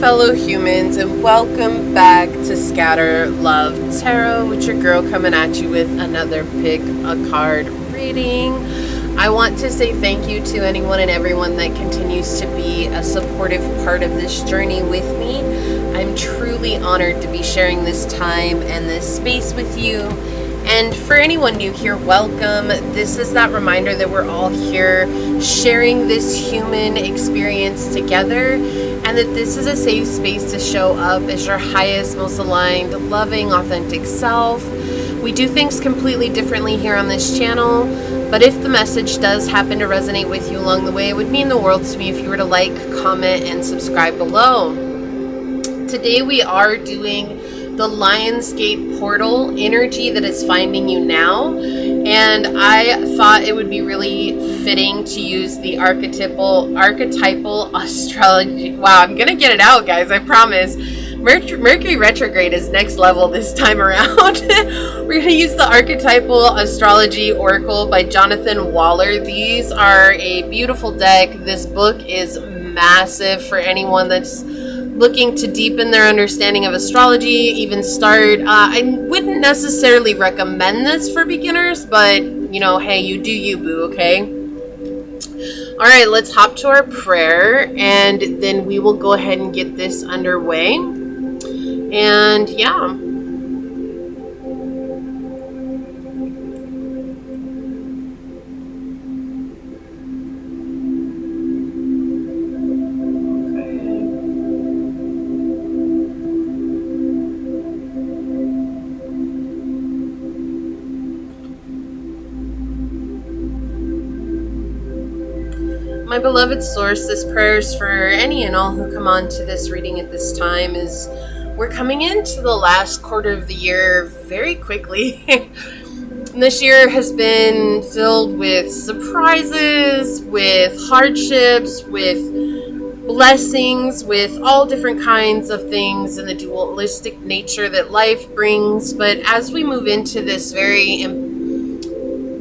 fellow humans, and welcome back to Scatter Love Tarot with your girl coming at you with another pick a card reading. I want to say thank you to anyone and everyone that continues to be a supportive part of this journey with me. I'm truly honored to be sharing this time and this space with you. And for anyone new here, welcome. This is that reminder that we're all here sharing this human experience together, and that this is a safe space to show up as your highest, most aligned, loving, authentic self. We do things completely differently here on this channel, but if the message does happen to resonate with you along the way, it would mean the world to me if you were to like, comment, and subscribe below. Today we are doing the Lionsgate Portal energy that is finding you now, and I thought it would be really fitting to use the archetypal astrology. Wow, I'm gonna get it out, guys, I promise. Mercury retrograde is next level this time around. We're gonna use the archetypal astrology oracle by Jonathan Waller. These are a beautiful deck. This book is massive for anyone that's looking to deepen their understanding of astrology, even start. I wouldn't necessarily recommend this for beginners, but you know, hey, you do you, boo, okay? All right, let's hop to our prayer, and then we will go ahead and get this underway. And yeah. My beloved source, this prayer is for any and all who come on to this reading at this time. Is we're coming into the last quarter of the year very quickly. This year has been filled with surprises, with hardships, with blessings, with all different kinds of things and the dualistic nature that life brings. But as we move into this very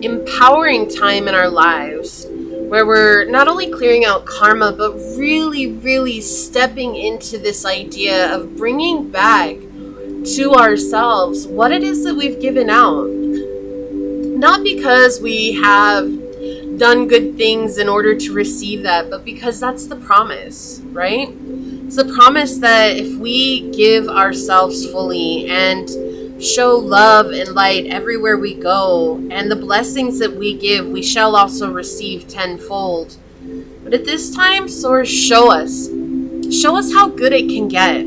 empowering time in our lives, where we're not only clearing out karma, but really stepping into this idea of bringing back to ourselves what it is that we've given out. Not because we have done good things in order to receive that, but because that's the promise, right? It's the promise that if we give ourselves fully and show love and light everywhere we go, and the blessings that we give, we shall also receive tenfold. But at this time, Source, show us how good it can get.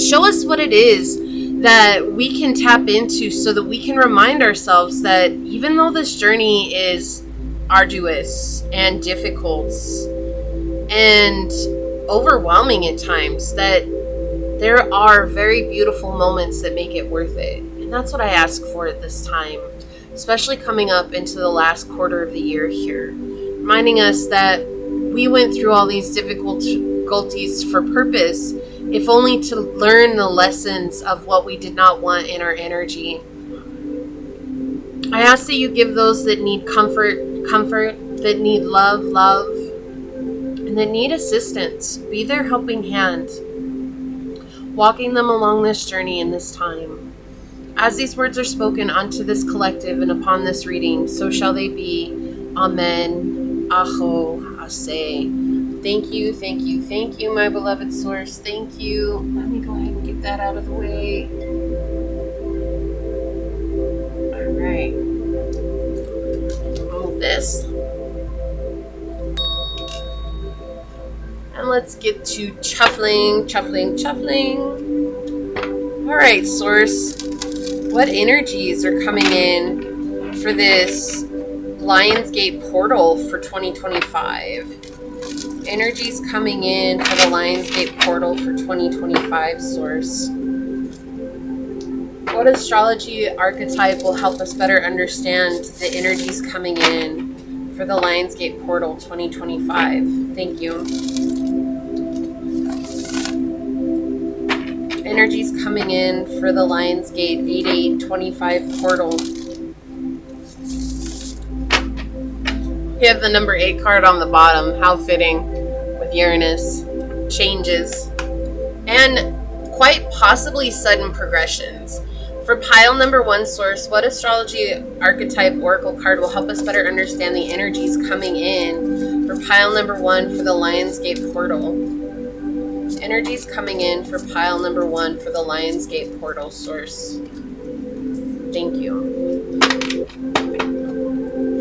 Show us what it is that we can tap into, so that we can remind ourselves that even though this journey is arduous and difficult and overwhelming at times, that there are very beautiful moments that make it worth it. And that's what I ask for at this time, especially coming up into the last quarter of the year here. Reminding us that we went through all these difficulties for purpose, if only to learn the lessons of what we did not want in our energy. I ask that you give those that need comfort, that need love, and that need assistance. Be their helping hand, walking them along this journey in this time. As these words are spoken unto this collective and upon this reading, so shall they be. Amen. Aho. Aseh. Thank you, my beloved source. Thank you. Let me go ahead and get that out of the way. All right. Move this. And let's get to shuffling. All right, Source. What energies are coming in for this Lionsgate Portal for 2025? Energies coming in for the Lionsgate Portal for 2025, Source. What astrology archetype will help us better understand the energies coming in for the Lionsgate Portal 2025? Thank you. Energies coming in for the Lionsgate 8825 portal. You have the number 8 card on the bottom. How fitting with Uranus. Changes. and quite possibly sudden progressions. For pile number 1 source, what astrology archetype oracle card will help us better understand the energies coming in for pile number 1 for the Lionsgate portal? Energies coming in for pile number 1 for the Lionsgate portal source. Thank you.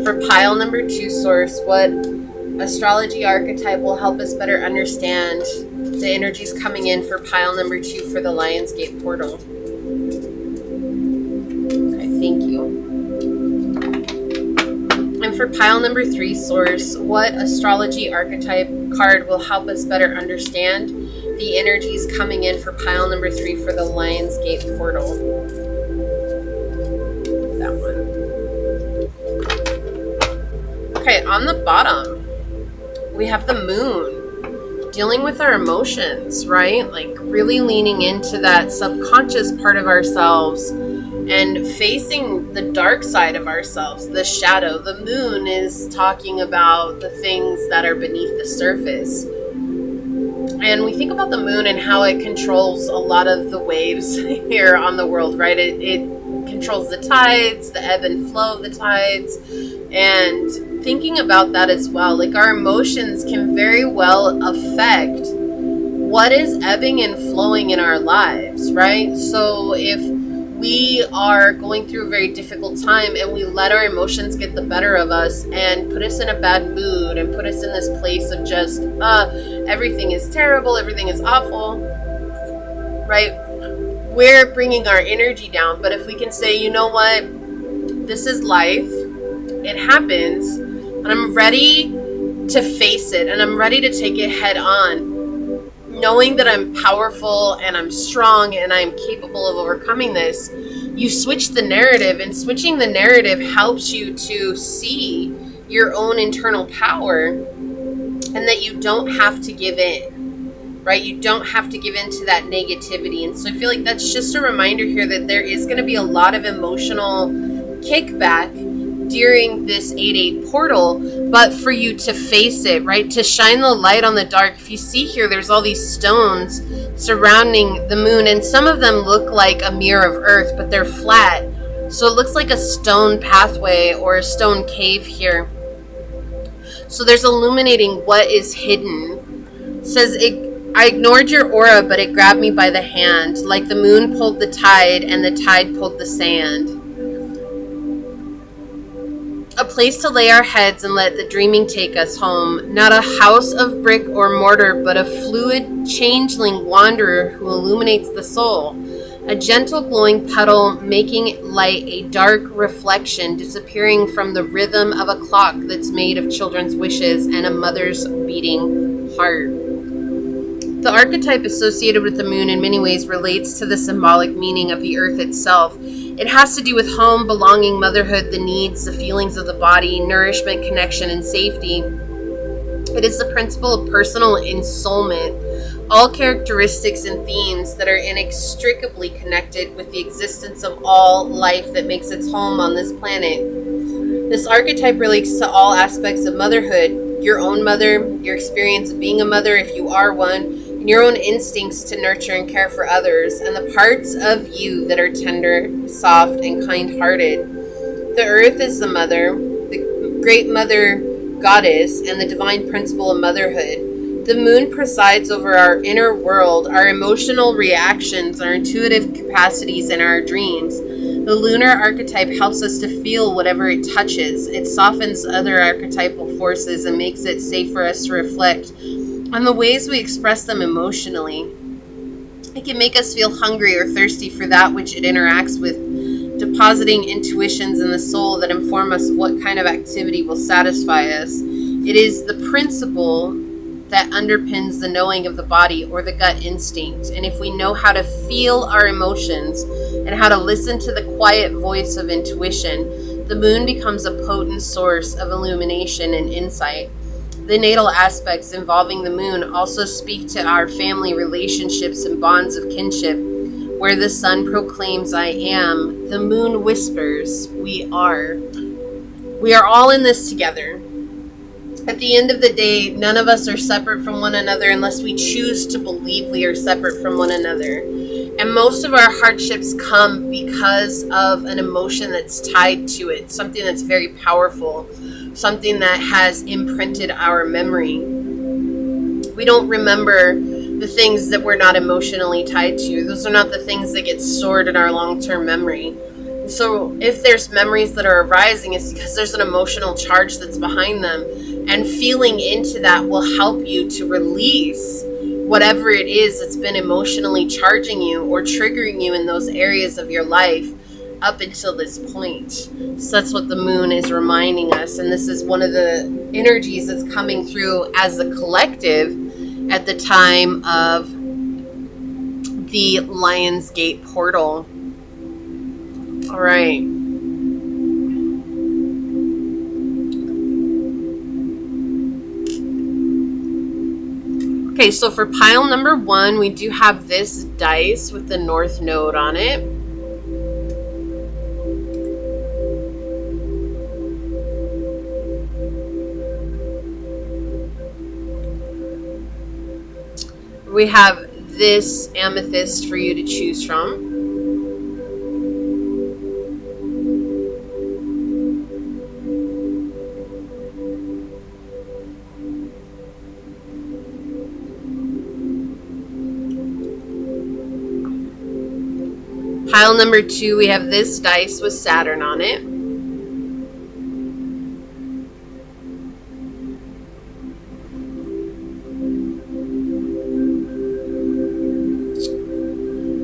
For pile number 2 source, what astrology archetype will help us better understand the energies coming in for pile number 2 for the Lionsgate portal? Okay, thank you. And for pile number 3 source, what astrology archetype card will help us better understand the energies coming in for pile number 3 for the Lionsgate portal? That one. Okay, on the bottom, we have the moon, dealing with our emotions, right? Like really leaning into that subconscious part of ourselves and facing the dark side of ourselves, the shadow. The moon is talking about the things that are beneath the surface. And we think about the moon and how it controls a lot of the waves here on the world, right? It controls the tides, the ebb and flow of the tides, and thinking about that as well. Like our emotions can very well affect what is ebbing and flowing in our lives, right? So if we are going through a very difficult time and we let our emotions get the better of us and put us in a bad mood and put us in this place of just, everything is terrible, everything is awful, right? We're bringing our energy down. But if we can say, you know what, this is life, it happens, and I'm ready to face it, and I'm ready to take it head on, knowing that I'm powerful and I'm strong and I'm capable of overcoming this. You switch the narrative, and switching the narrative helps you to see your own internal power and that you don't have to give in, right? You don't have to give in to that negativity. And so I feel like that's just a reminder here that there is going to be a lot of emotional kickback during this 8/8 portal, but for you to face it, right? To shine the light on the dark. If you see here, there's all these stones surrounding the moon, and some of them look like a mirror of earth, but they're flat. So it looks like a stone pathway or a stone cave here. So there's illuminating what is hidden. It says, I ignored your aura, but it grabbed me by the hand, like the moon pulled the tide and the tide pulled the sand. A place to lay our heads and let the dreaming take us home. Not a house of brick or mortar, but a fluid changeling wanderer who illuminates the soul. A gentle glowing puddle making light a dark reflection, disappearing from the rhythm of a clock that's made of children's wishes and a mother's beating heart. The archetype associated with the moon in many ways relates to the symbolic meaning of the earth itself. It has to do with home, belonging, motherhood, the needs, the feelings of the body, nourishment, connection, and safety. It is the principle of personal ensoulment, all characteristics and themes that are inextricably connected with the existence of all life that makes its home on this planet. This archetype relates to all aspects of motherhood, your own mother, your experience of being a mother if you are one, and your own instincts to nurture and care for others, and the parts of you that are tender, soft, and kind-hearted. The earth is the mother, the great mother goddess, and the divine principle of motherhood. The moon presides over our inner world, our emotional reactions, our intuitive capacities, and our dreams. The lunar archetype helps us to feel whatever it touches. It softens other archetypal forces and makes it safe for us to reflect on the ways we express them emotionally. It can make us feel hungry or thirsty for that which it interacts with, depositing intuitions in the soul that inform us of what kind of activity will satisfy us. It is the principle that underpins the knowing of the body or the gut instinct. And if we know how to feel our emotions and how to listen to the quiet voice of intuition, the moon becomes a potent source of illumination and insight. The natal aspects involving the moon also speak to our family relationships and bonds of kinship. Where the sun proclaims, I am, the moon whispers, we are. We are all in this together. At the end of the day, none of us are separate from one another unless we choose to believe we are separate from one another. And most of our hardships come because of an emotion that's tied to it, something that's very powerful, something that has imprinted our memory. We don't remember the things that we're not emotionally tied to. Those are not the things that get stored in our long-term memory. So if there's memories that are arising, it's because there's an emotional charge that's behind them. And feeling into that will help you to release whatever it is that's been emotionally charging you or triggering you in those areas of your life up until this point. So that's what the moon is reminding us. And this is one of the energies that's coming through as a collective at the time of the Lionsgate Portal. All right. Okay, so for pile number 1, we do have this dice with the North Node on it. We have this amethyst for you to choose from. Pile number 2, we have this dice with Saturn on it.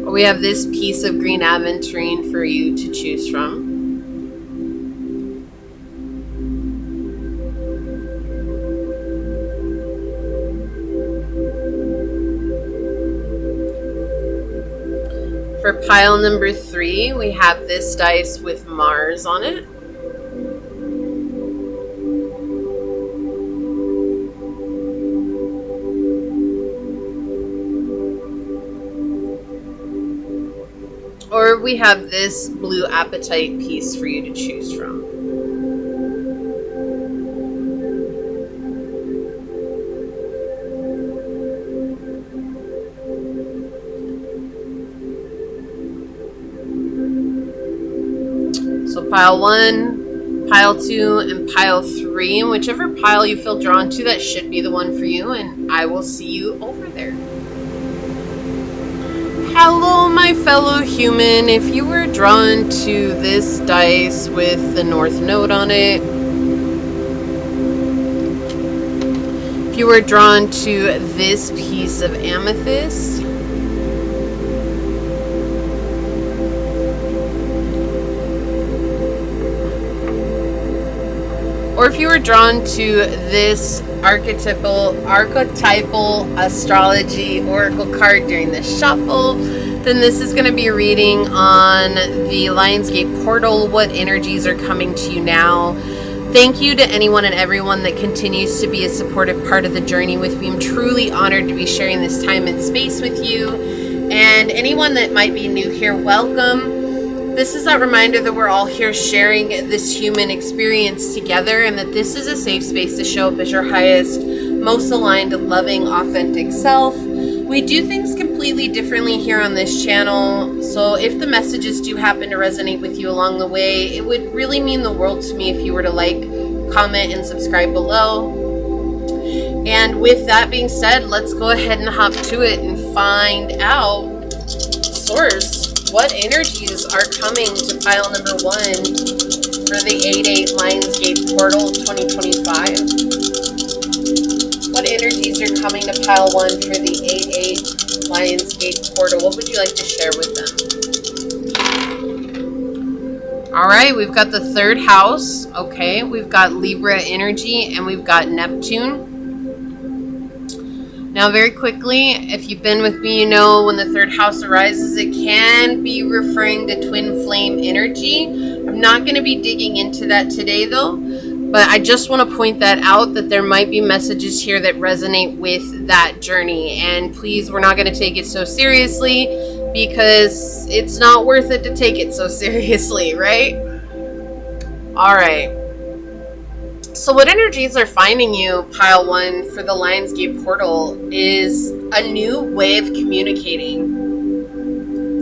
We have this piece of green aventurine for you to choose from. For pile number 3, we have this dice with Mars on it. Or we have this blue apatite piece for you to choose from. So pile 1, pile 2, and pile 3. And whichever pile you feel drawn to, that should be the one for you. And I will see you over there. Hello, my fellow human. If you were drawn to this dice with the North Node on it, if you were drawn to this piece of amethyst, or if you were drawn to this archetypal astrology oracle card during the shuffle, then this is going to be a reading on the Lionsgate Portal, what energies are coming to you now. Thank you to anyone and everyone that continues to be a supportive part of the journey with me. I'm truly honored to be sharing this time and space with you. And anyone that might be new here, welcome. This is that reminder that we're all here sharing this human experience together, and that this is a safe space to show up as your highest, most aligned, loving, authentic self. We do things completely differently here on this channel, so if the messages do happen to resonate with you along the way, it would really mean the world to me if you were to like, comment, and subscribe below. And with that being said, let's go ahead and hop to it and find out, Source, what energies are coming to pile number 1 for the 8/8 Lionsgate Portal 2025? What energies are coming to pile 1 for the 8/8 Lionsgate Portal? What would you like to share with them? Alright, we've got the 3rd house. Okay, we've got Libra energy, and we've got Neptune. Now, very quickly, if you've been with me, you know when the 3rd house arises, it can be referring to twin flame energy. I'm not going to be digging into that today, though, but I just want to point that out, that there might be messages here that resonate with that journey. And please, we're not going to take it so seriously, because it's not worth it to take it so seriously, right? All right. So what energies are finding you, pile 1, for the Lionsgate portal is a new way of communicating,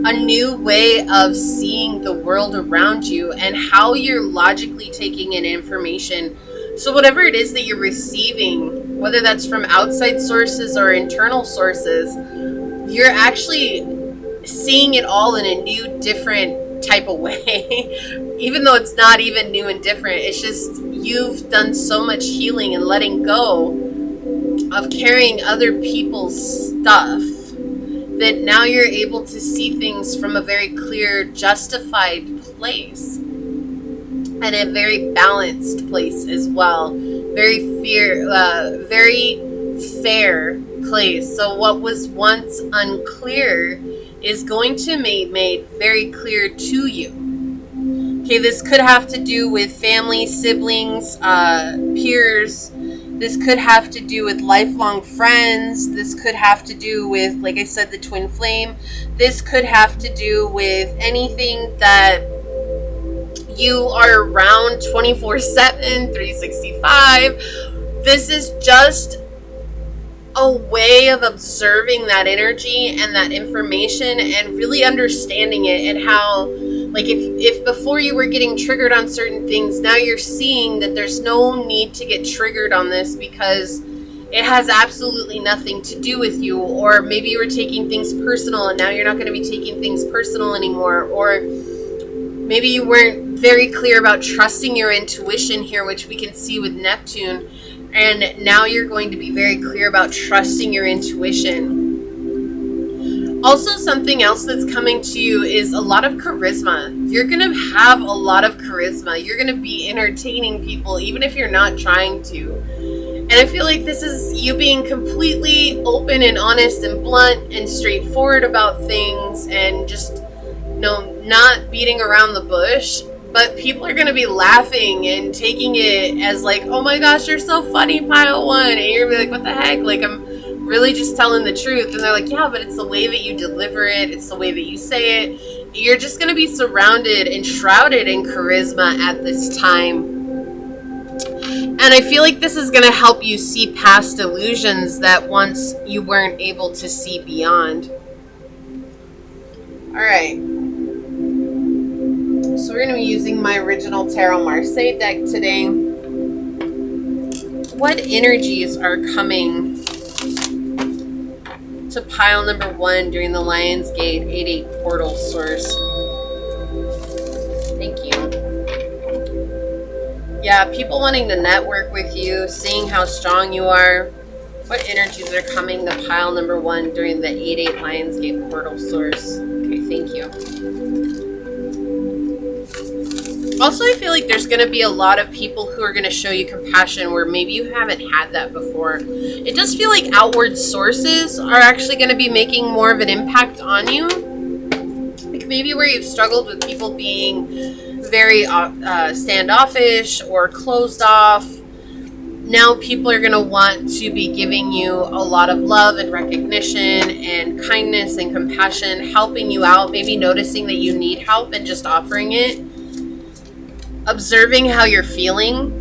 a new way of seeing the world around you and how you're logically taking in information. So whatever it is that you're receiving, whether that's from outside sources or internal sources, you're actually seeing it all in a new, different type of way. Even though it's not even new and different, it's just you've done so much healing and letting go of carrying other people's stuff that now you're able to see things from a very clear, justified place, and a very balanced place as well. Very fair place. So what was once unclear is going to be made very clear to you. Okay, this could have to do with family, siblings, peers. This could have to do with lifelong friends. This could have to do with, like I said, the twin flame. This could have to do with anything that you are around 24/7, 365. This is just a way of observing that energy and that information and really understanding it, and how, like, if before you were getting triggered on certain things, now you're seeing that there's no need to get triggered on this because it has absolutely nothing to do with you. Or maybe you were taking things personal and now you're not going to be taking things personal anymore. Or maybe you weren't very clear about trusting your intuition here, which we can see with Neptune. And now you're going to be very clear about trusting your intuition. Also, something else that's coming to you is a lot of charisma. You're going to have a lot of charisma. You're going to be entertaining people, even if you're not trying to. And I feel like this is you being completely open and honest and blunt and straightforward about things, and just, you know, not beating around the bush. But people are going to be laughing and taking it as like, oh my gosh, you're so funny, pile 1. And you're going to be like, what the heck? Like, I'm really just telling the truth. And they're like, yeah, but it's the way that you deliver it. It's the way that you say it. You're just going to be surrounded and shrouded in charisma at this time. And I feel like this is going to help you see past illusions that once you weren't able to see beyond. All right. So we're going to be using my original Tarot Marseille deck today. What energies are coming to pile number 1 during the Lionsgate 8/8 portal source? Thank you. Yeah, people wanting to network with you, seeing how strong you are. What energies are coming to pile number 1 during the 8/8 Lionsgate portal source? Okay, thank you. Also, I feel like there's going to be a lot of people who are going to show you compassion where maybe you haven't had that before. It does feel like outward sources are actually going to be making more of an impact on you. Like maybe where you've struggled with people being very standoffish or closed off. Now people are going to want to be giving you a lot of love and recognition and kindness and compassion, helping you out, maybe noticing that you need help and just offering it. Observing how you're feeling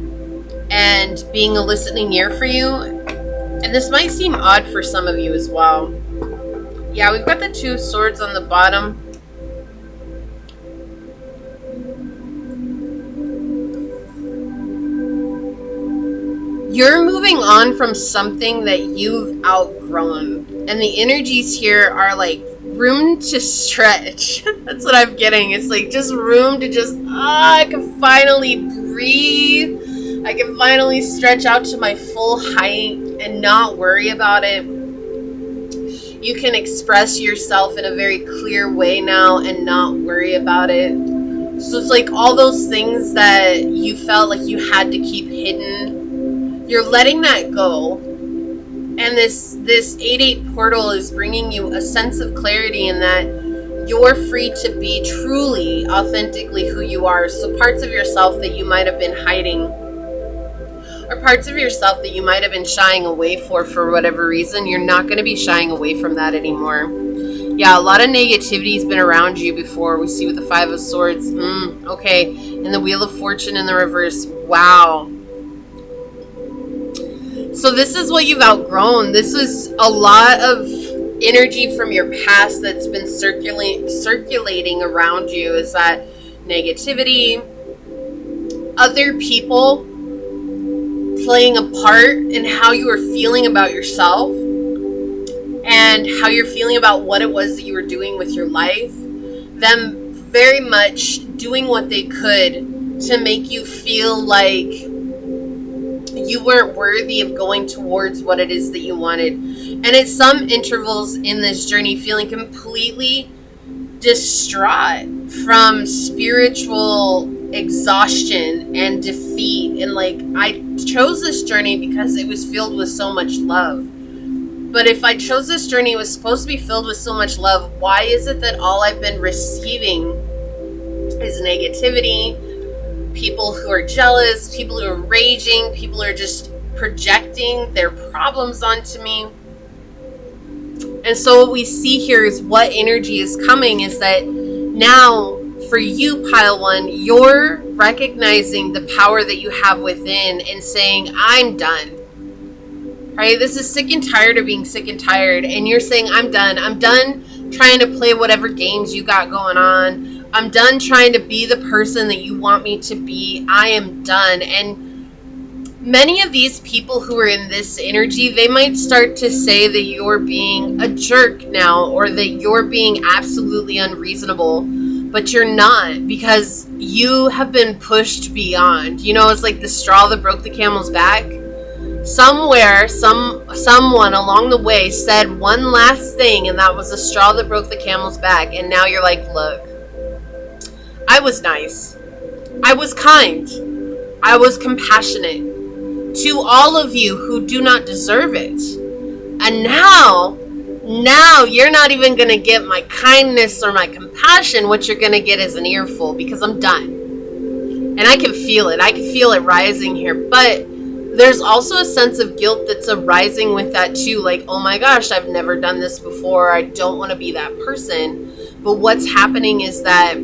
and being a listening ear for you. And this might seem odd for some of you as well. Yeah, we've got the 2 swords on the bottom. You're moving on from something that you've outgrown. And the energies here are like room to stretch. That's what I'm getting. It's like just room to just, I can finally breathe. I can finally stretch out to my full height and not worry about it. You can express yourself in a very clear way now and not worry about it. So it's like all those things that you felt like you had to keep hidden, you're letting that go. And this 8/8 portal is bringing you a sense of clarity in that you're free to be truly, authentically who you are. So parts of yourself that you might have been hiding, or parts of yourself that you might have been shying away for whatever reason, you're not going to be shying away from that anymore. Yeah, a lot of negativity has been around you before. We see with the 5 of Swords. Okay, and the Wheel of Fortune in the reverse. Wow. So this is what you've outgrown. This is a lot of energy from your past that's been circulating around you. Is that negativity, other people playing a part in how you are feeling about yourself and how you're feeling about what it was that you were doing with your life, them very much doing what they could to make you feel like you weren't worthy of going towards what it is that you wanted. And at some intervals in this journey, feeling completely distraught from spiritual exhaustion and defeat. And like, I chose this journey because it was filled with so much love. But if I chose this journey, it was supposed to be filled with so much love. Why is it that all I've been receiving is negativity, people who are jealous, people who are raging, people who are just projecting their problems onto me? And so what we see here is what energy is coming is that now for you, pile one, you're recognizing the power that you have within and saying, I'm done. Right? This is sick and tired of being sick and tired. And you're saying, I'm done. I'm done trying to play whatever games you got going on. I'm done trying to be the person that you want me to be. I am done. And many of these people who are in this energy, they might start to say that you're being a jerk now, or that you're being absolutely unreasonable, but you're not, because you have been pushed beyond. You know, it's like the straw that broke the camel's back. Somewhere, someone along the way said one last thing, and that was the straw that broke the camel's back. And now you're like, look, I was nice. I was kind. I was compassionate to all of you who do not deserve it. And now you're not even going to get my kindness or my compassion. What you're going to get is an earful, because I'm done. And I can feel it. I can feel it rising here. But there's also a sense of guilt that's arising with that too. Like, oh my gosh, I've never done this before. I don't want to be that person. But what's happening is that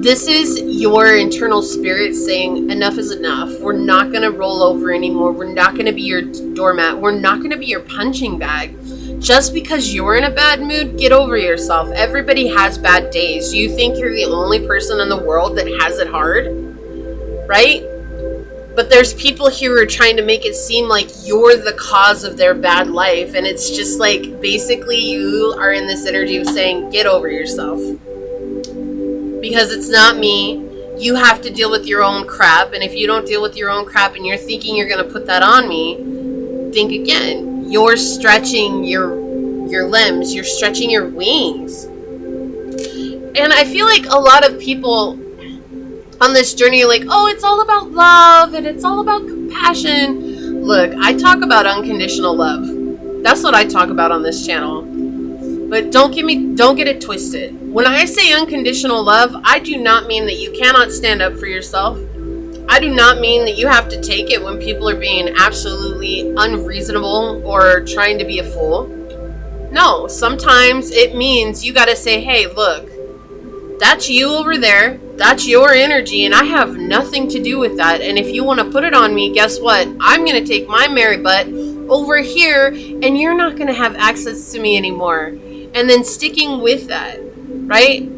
this is your internal spirit saying, enough is enough. We're not going to roll over anymore. We're not going to be your doormat. We're not going to be your punching bag. Just because you're in a bad mood, get over yourself. Everybody has bad days. You think you're the only person in the world that has it hard? Right? But there's people here who are trying to make it seem like you're the cause of their bad life. And it's just like, basically you are in this energy of saying, get over yourself. Because it's not me. You have to deal with your own crap. And if you don't deal with your own crap and you're thinking you're going to put that on me, think again. You're stretching your limbs. You're stretching your wings. And I feel like a lot of people on this journey are like, oh, it's all about love and it's all about compassion. Look, I talk about unconditional love. That's what I talk about on this channel. But don't get it twisted. When I say unconditional love, I do not mean that you cannot stand up for yourself. I do not mean that you have to take it when people are being absolutely unreasonable or trying to be a fool. No, sometimes it means you got to say, hey, look, that's you over there. That's your energy, and I have nothing to do with that. And if you want to put it on me, guess what? I'm going to take my merry butt over here, and you're not going to have access to me anymore. And then sticking with that, right?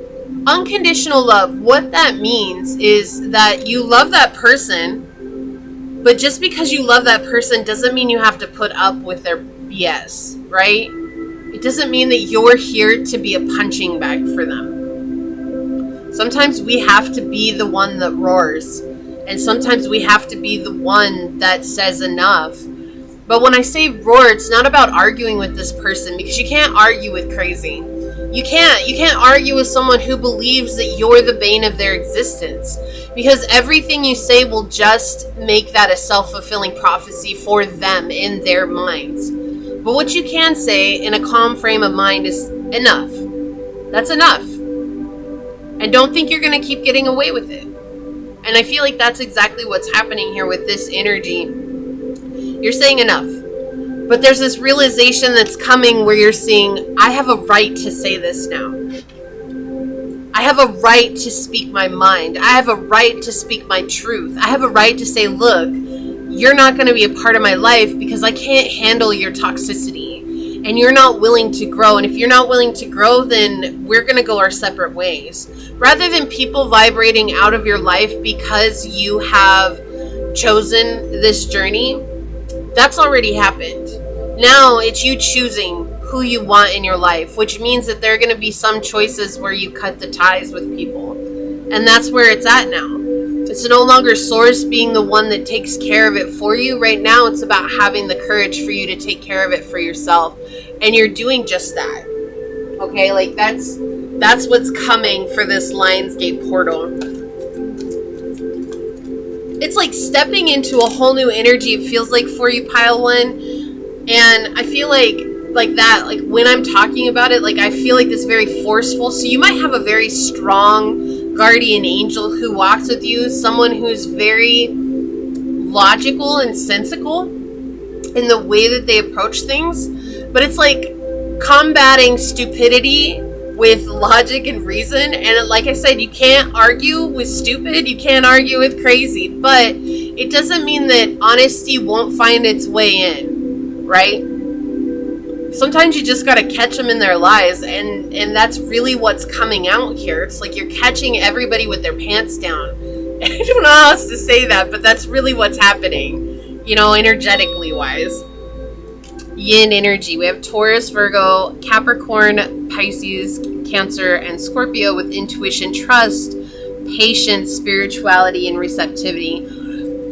Unconditional love, what that means is that you love that person, but just because you love that person doesn't mean you have to put up with their BS, right? It doesn't mean that you're here to be a punching bag for them. Sometimes we have to be the one that roars, and sometimes we have to be the one that says enough. But when I say roar, it's not about arguing with this person, because you can't argue with crazy. You can't argue with someone who believes that you're the bane of their existence, because everything you say will just make that a self-fulfilling prophecy for them in their minds. But what you can say in a calm frame of mind is enough. That's enough. And don't think you're going to keep getting away with it. And I feel like that's exactly what's happening here with this energy. You're saying enough. But there's this realization that's coming where you're seeing, I have a right to say this now. I have a right to speak my mind. I have a right to speak my truth. I have a right to say, look, you're not going to be a part of my life because I can't handle your toxicity and you're not willing to grow. And if you're not willing to grow, then we're going to go our separate ways. Rather than people vibrating out of your life because you have chosen this journey, that's already happened. Now it's you choosing who you want in your life, which means that there are going to be some choices where you cut the ties with people. And that's where it's at now. It's no longer source being the one that takes care of it for you. Right now, it's about having the courage for you to take care of it for yourself. And you're doing just that. Okay, like that's what's coming for this Lionsgate portal. It's like stepping into a whole new energy, it feels like, for you, pile one. And I feel like that, like when I'm talking about it, like I feel like this very forceful. So you might have a very strong guardian angel who walks with you, someone who's very logical and sensical in the way that they approach things, but it's like combating stupidity with logic and reason. And like I said, you can't argue with stupid, you can't argue with crazy, but it doesn't mean that honesty won't find its way in, right? Sometimes you just got to catch them in their lies, and that's really what's coming out here. It's like you're catching everybody with their pants down. And I don't know how else to say that, but that's really what's happening, you know, energetically wise. Yin energy. We have Taurus, Virgo, Capricorn, Pisces, Cancer, and Scorpio with intuition, trust, patience, spirituality, and receptivity.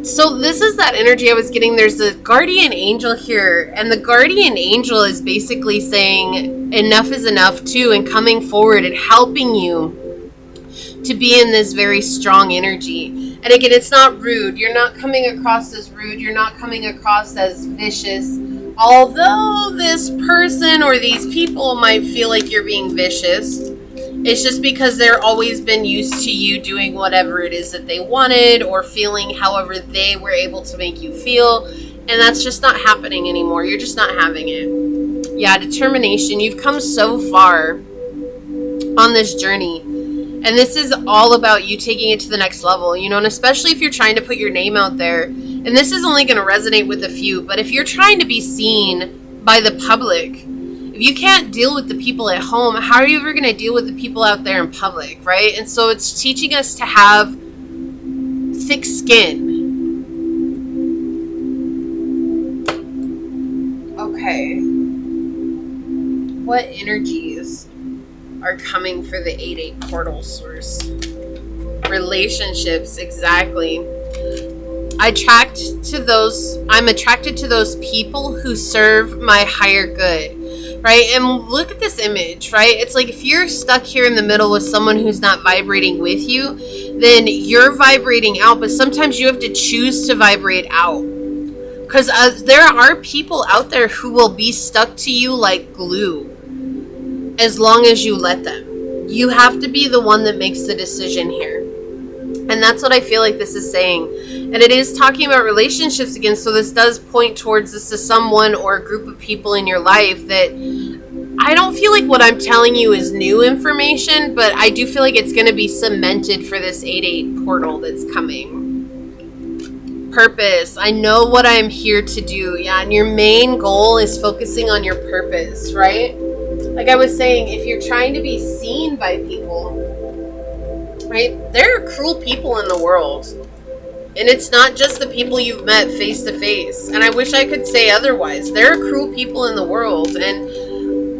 So this is that energy I was getting. There's a guardian angel here, and the guardian angel is basically saying enough is enough too, and coming forward and helping you to be in this very strong energy. And again, it's not rude. You're not coming across as rude. You're not coming across as vicious. Although this person or these people might feel like you're being vicious, it's just because they're always been used to you doing whatever it is that they wanted or feeling however they were able to make you feel. And that's just not happening anymore. You're just not having it. Yeah, determination. You've come so far on this journey. And this is all about you taking it to the next level, you know, and especially if you're trying to put your name out there. And this is only going to resonate with a few, but if you're trying to be seen by the public, if you can't deal with the people at home, how are you ever going to deal with the people out there in public, right? And so it's teaching us to have thick skin. Okay. What energies are coming for the 8-8 portal source? Relationships, exactly. I'm attracted to those people who serve my higher good. Right? And look at this image, right? It's like if you're stuck here in the middle with someone who's not vibrating with you, then you're vibrating out, but sometimes you have to choose to vibrate out. Because there are people out there who will be stuck to you like glue as long as you let them. You have to be the one that makes the decision here. And that's what I feel like this is saying. And it is talking about relationships again, so this does point towards this to someone or a group of people in your life that I don't feel like what I'm telling you is new information, but I do feel like it's going to be cemented for this 8-8 portal that's coming. Purpose. I know what I'm here to do. Yeah, and your main goal is focusing on your purpose, right? Like I was saying, if you're trying to be seen by people, right? There are cruel people in the world. And it's not just the people you've met face to face. And I wish I could say otherwise. There are cruel people in the world. And,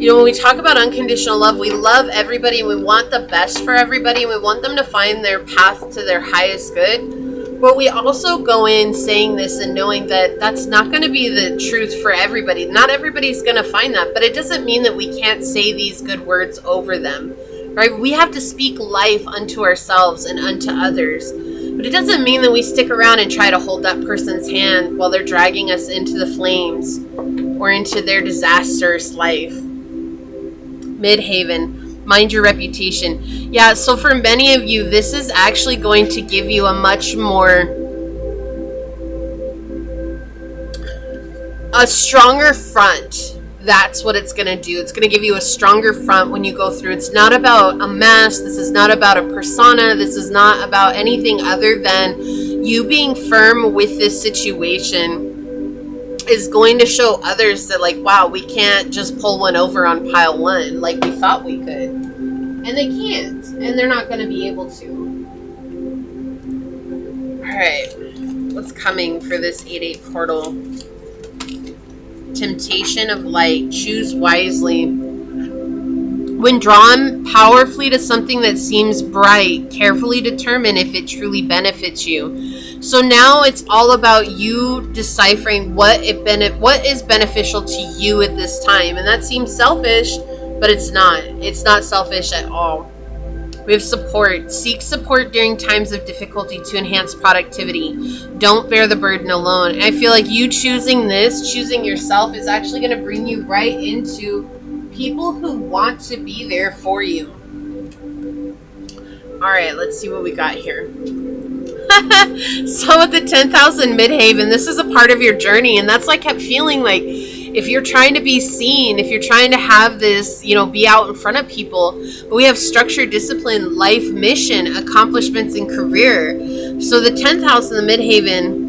you know, when we talk about unconditional love, we love everybody and we want the best for everybody. And we want them to find their path to their highest good. But we also go in saying this and knowing that that's not going to be the truth for everybody. Not everybody's going to find that. But it doesn't mean that we can't say these good words over them. Right? We have to speak life unto ourselves and unto others. But it doesn't mean that we stick around and try to hold that person's hand while they're dragging us into the flames or into their disastrous life. Midhaven, mind your reputation. Yeah, so for many of you, this is actually going to give you a much more, a stronger front. That's what it's going to do. It's going to give you a stronger front when you go through. It's not about a mask. This is not about a persona. This is not about anything other than you being firm with this situation is going to show others that, like, wow, we can't just pull one over on pile one like we thought we could. And they can't. And they're not going to be able to. Alright. What's coming for this 8-8 portal? Temptation of light. Choose wisely. When drawn powerfully to something that seems bright, carefully determine if it truly benefits you. So now it's all about you deciphering what is beneficial to you at this time. And that seems selfish, but it's not. It's not selfish at all. We have support. Seek support during times of difficulty to enhance productivity. Don't bear the burden alone. I feel like you choosing this, choosing yourself, is actually going to bring you right into people who want to be there for you. Alright, let's see what we got here. So with the 10,000 midhaven, this is a part of your journey, and that's why I kept feeling like if you're trying to be seen, if you're trying to have this, be out in front of people, but we have structure, discipline, life, mission, accomplishments, and career. So the 10,000, the midhaven,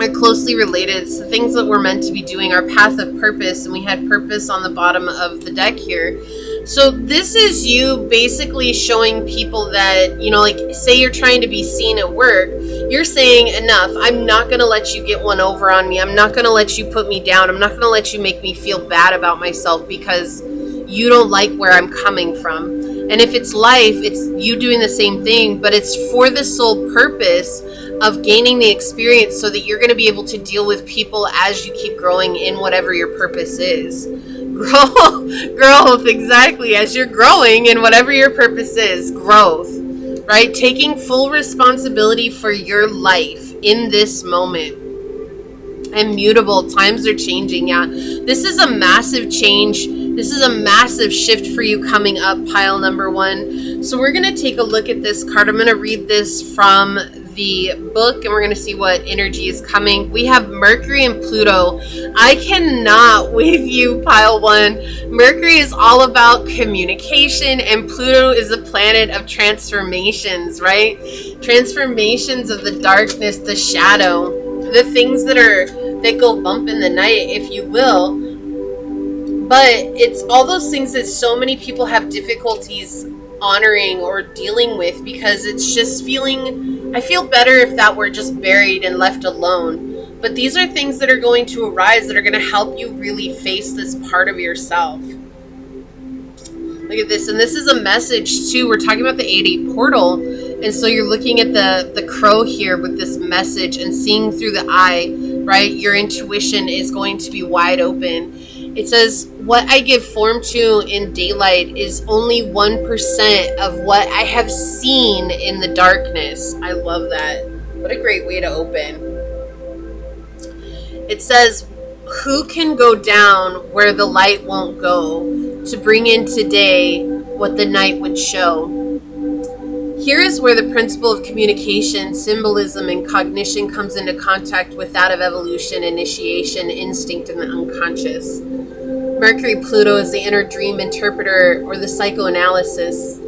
are closely related. It's the things that we're meant to be doing, our path of purpose, and we had purpose on the bottom of the deck here. So this is you basically showing people that, like, say you're trying to be seen at work, you're saying, enough, I'm not going to let you get one over on me, I'm not going to let you put me down, I'm not going to let you make me feel bad about myself because you don't like where I'm coming from. And if it's life, it's you doing the same thing, but it's for the sole purpose of gaining the experience so that you're going to be able to deal with people as you keep growing in whatever your purpose is. Growth, exactly. As you're growing in whatever your purpose is, growth, right? Taking full responsibility for your life in this moment. Immutable. Times are changing. Yeah. This is a massive change. This is a massive shift for you coming up, pile number 1. So we're going to take a look at this card. I'm going to read this from the book, and we're going to see what energy is coming. We have Mercury and Pluto. I cannot with you, pile 1. Mercury is all about communication, and Pluto is a planet of transformations, right? Transformations of the darkness, the shadow, the things that go bump in the night, if you will. But it's all those things that so many people have difficulties honoring or dealing with, because it's just I feel better if that were just buried and left alone. But these are things that are going to arise that are going to help you really face this part of yourself. Look at this. And this is a message too. We're talking about the 8-8 portal. And so you're looking at the crow here with this message and seeing through the eye, right? Your intuition is going to be wide open. It says, what I give form to in daylight is only 1% of what I have seen in the darkness. I love that. What a great way to open. It says, who can go down where the light won't go to bring in today what the night would show? Here is where the principle of communication, symbolism, and cognition comes into contact with that of evolution, initiation, instinct, and the unconscious. Mercury Pluto is the inner dream interpreter or the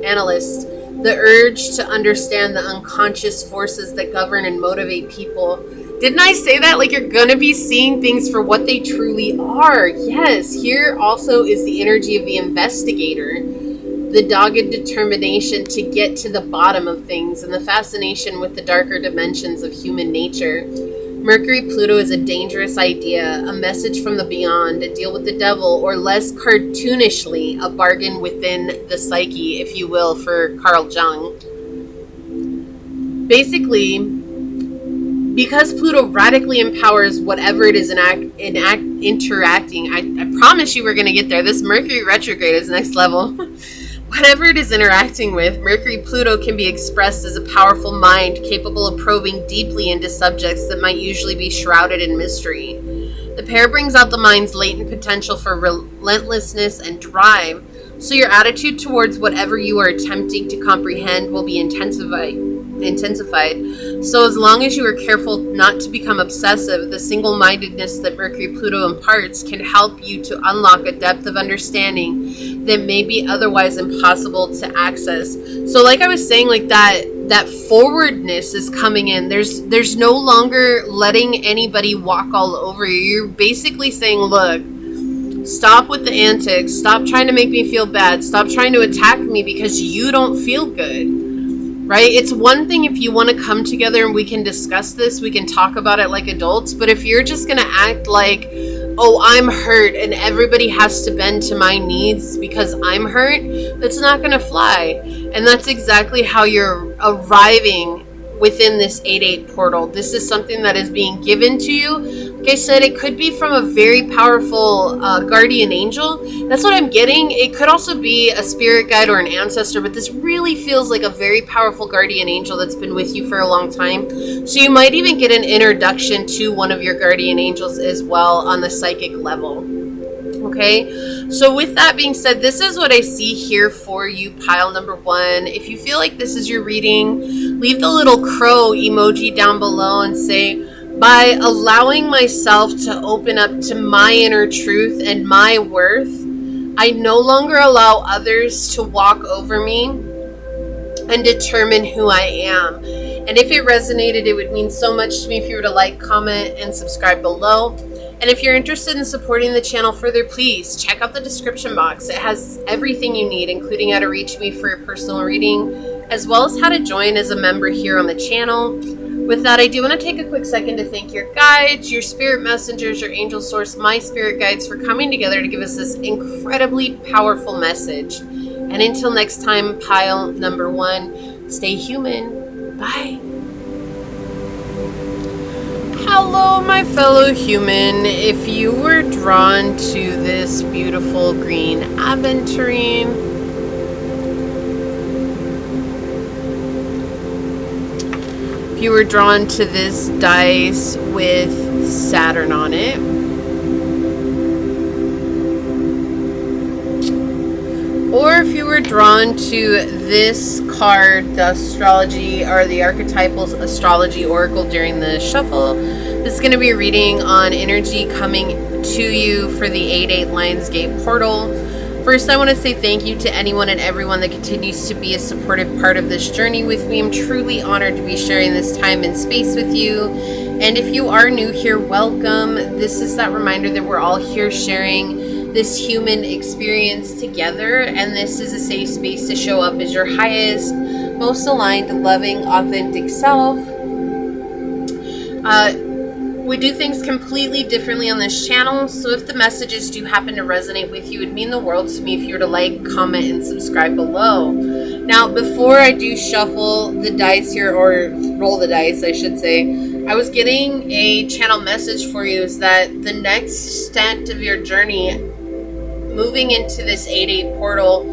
analyst, the urge to understand the unconscious forces that govern and motivate people. Didn't I say that? Like, you're going to be seeing things for what they truly are. Yes, here also is the energy of the investigator, the dogged determination to get to the bottom of things, and the fascination with the darker dimensions of human nature. Mercury Pluto is a dangerous idea, a message from the beyond, a deal with the devil, or less cartoonishly, a bargain within the psyche, if you will, for Carl Jung. Basically, because Pluto radically empowers whatever it is interacting, I promise you we're going to get there. This Mercury retrograde is next level. Whatever it is interacting with, Mercury-Pluto can be expressed as a powerful mind capable of probing deeply into subjects that might usually be shrouded in mystery. The pair brings out the mind's latent potential for relentlessness and drive, so your attitude towards whatever you are attempting to comprehend will be intensified. So as long as you are careful not to become obsessive, the single-mindedness that Mercury-Pluto imparts can help you to unlock a depth of understanding that may be otherwise impossible to access. So like I was saying, like that that forwardness is coming in. There's no longer letting anybody walk all over you. You're basically saying, look, stop with the antics. Stop trying to make me feel bad. Stop trying to attack me because you don't feel good. Right? It's one thing if you want to come together and we can discuss this, we can talk about it like adults, but if you're just going to act like, oh, I'm hurt and everybody has to bend to my needs because I'm hurt, that's not going to fly. And that's exactly how you're arriving within this 8-8 portal. This is something that is being given to you. Like I said, it could be from a very powerful guardian angel. That's what I'm getting. It could also be a spirit guide or an ancestor, but this really feels like a very powerful guardian angel that's been with you for a long time. So you might even get an introduction to one of your guardian angels as well on the psychic level. Okay, so with that being said, this is what I see here for you, pile number 1. If you feel like this is your reading, leave the little crow emoji down below and say, by allowing myself to open up to my inner truth and my worth, I no longer allow others to walk over me and determine who I am. And if it resonated, it would mean so much to me if you were to like, comment, and subscribe below. And if you're interested in supporting the channel further, please check out the description box. It has everything you need, including how to reach me for a personal reading, as well as how to join as a member here on the channel. With that, I do want to take a quick second to thank your guides, your spirit messengers, your angel source, my spirit guides for coming together to give us this incredibly powerful message. And until next time, pile number 1, stay human. Bye. Hello, my fellow human. If you were drawn to this beautiful green aventurine, if you were drawn to this dice with Saturn on it, or if you were drawn to this card, the astrology or the archetypal astrology oracle during the shuffle, this is going to be a reading on energy coming to you for the 8-8 Lionsgate portal. First, I want to say thank you to anyone and everyone that continues to be a supportive part of this journey with me. I'm truly honored to be sharing this time and space with you. And if you are new here, welcome. This is that reminder that we're all here sharing this human experience together, and this is a safe space to show up as your highest, most aligned, loving, authentic self. We do things completely differently on this channel, so if the messages do happen to resonate with you, it would mean the world to me if you were to like, comment, and subscribe below. Now, before I do shuffle the dice here, or roll the dice, I should say, I was getting a channel message for you, is that the next stint of your journey, moving into this 8-8 portal,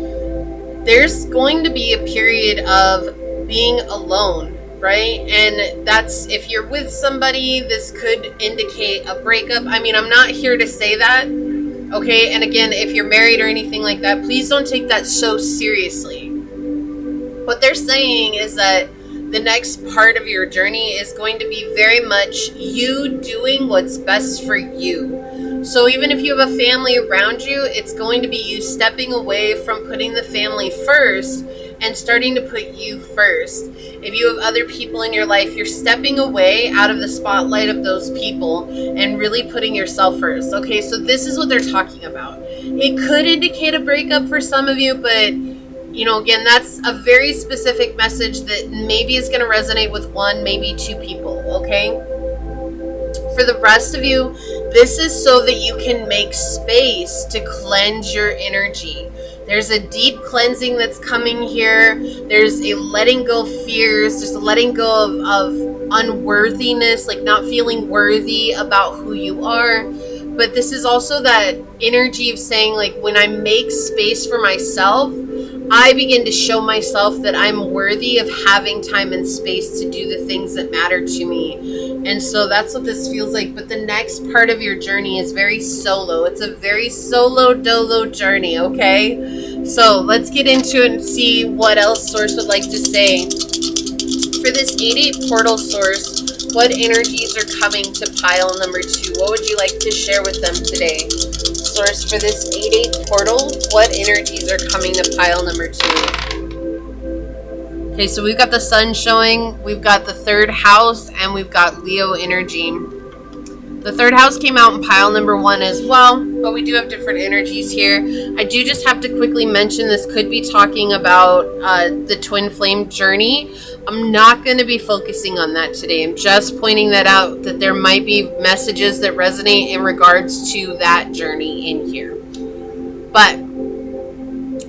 there's going to be a period of being alone. Right? And that's, if you're with somebody, this could indicate a breakup. I mean, I'm not here to say that, okay? And again, if you're married or anything like that, please don't take that so seriously. What they're saying is that the next part of your journey is going to be very much you doing what's best for you. So even if you have a family around you, it's going to be you stepping away from putting the family first and starting to put you first. If you have other people in your life, you're stepping away out of the spotlight of those people and really putting yourself first. Okay, so this is what they're talking about. It could indicate a breakup for some of you, but you know, again, that's a very specific message that maybe is going to resonate with 1, maybe 2 people, okay? For the rest of you, this is so that you can make space to cleanse your energy. There's a deep cleansing that's coming here. There's a letting go of fears. There's a letting go of unworthiness, like not feeling worthy about who you are. But this is also that energy of saying, like, when I make space for myself, I begin to show myself that I'm worthy of having time and space to do the things that matter to me. And so that's what this feels like. But the next part of your journey is very solo. It's a very solo dolo journey, okay? So let's get into it and see what else Source would like to say. For this 8-8 portal, Source, what energies are coming to pile number 2? What would you like to share with them today? Source, for this 8-8 portal, what energies are coming to pile number 2? Okay, so we've got the sun showing, we've got the third house, and we've got Leo energy. The third house came out in pile number 1 as well, but we do have different energies here. I do just have to quickly mention this could be talking about the twin flame journey. I'm not going to be focusing on that today. I'm just pointing that out, that there might be messages that resonate in regards to that journey in here. But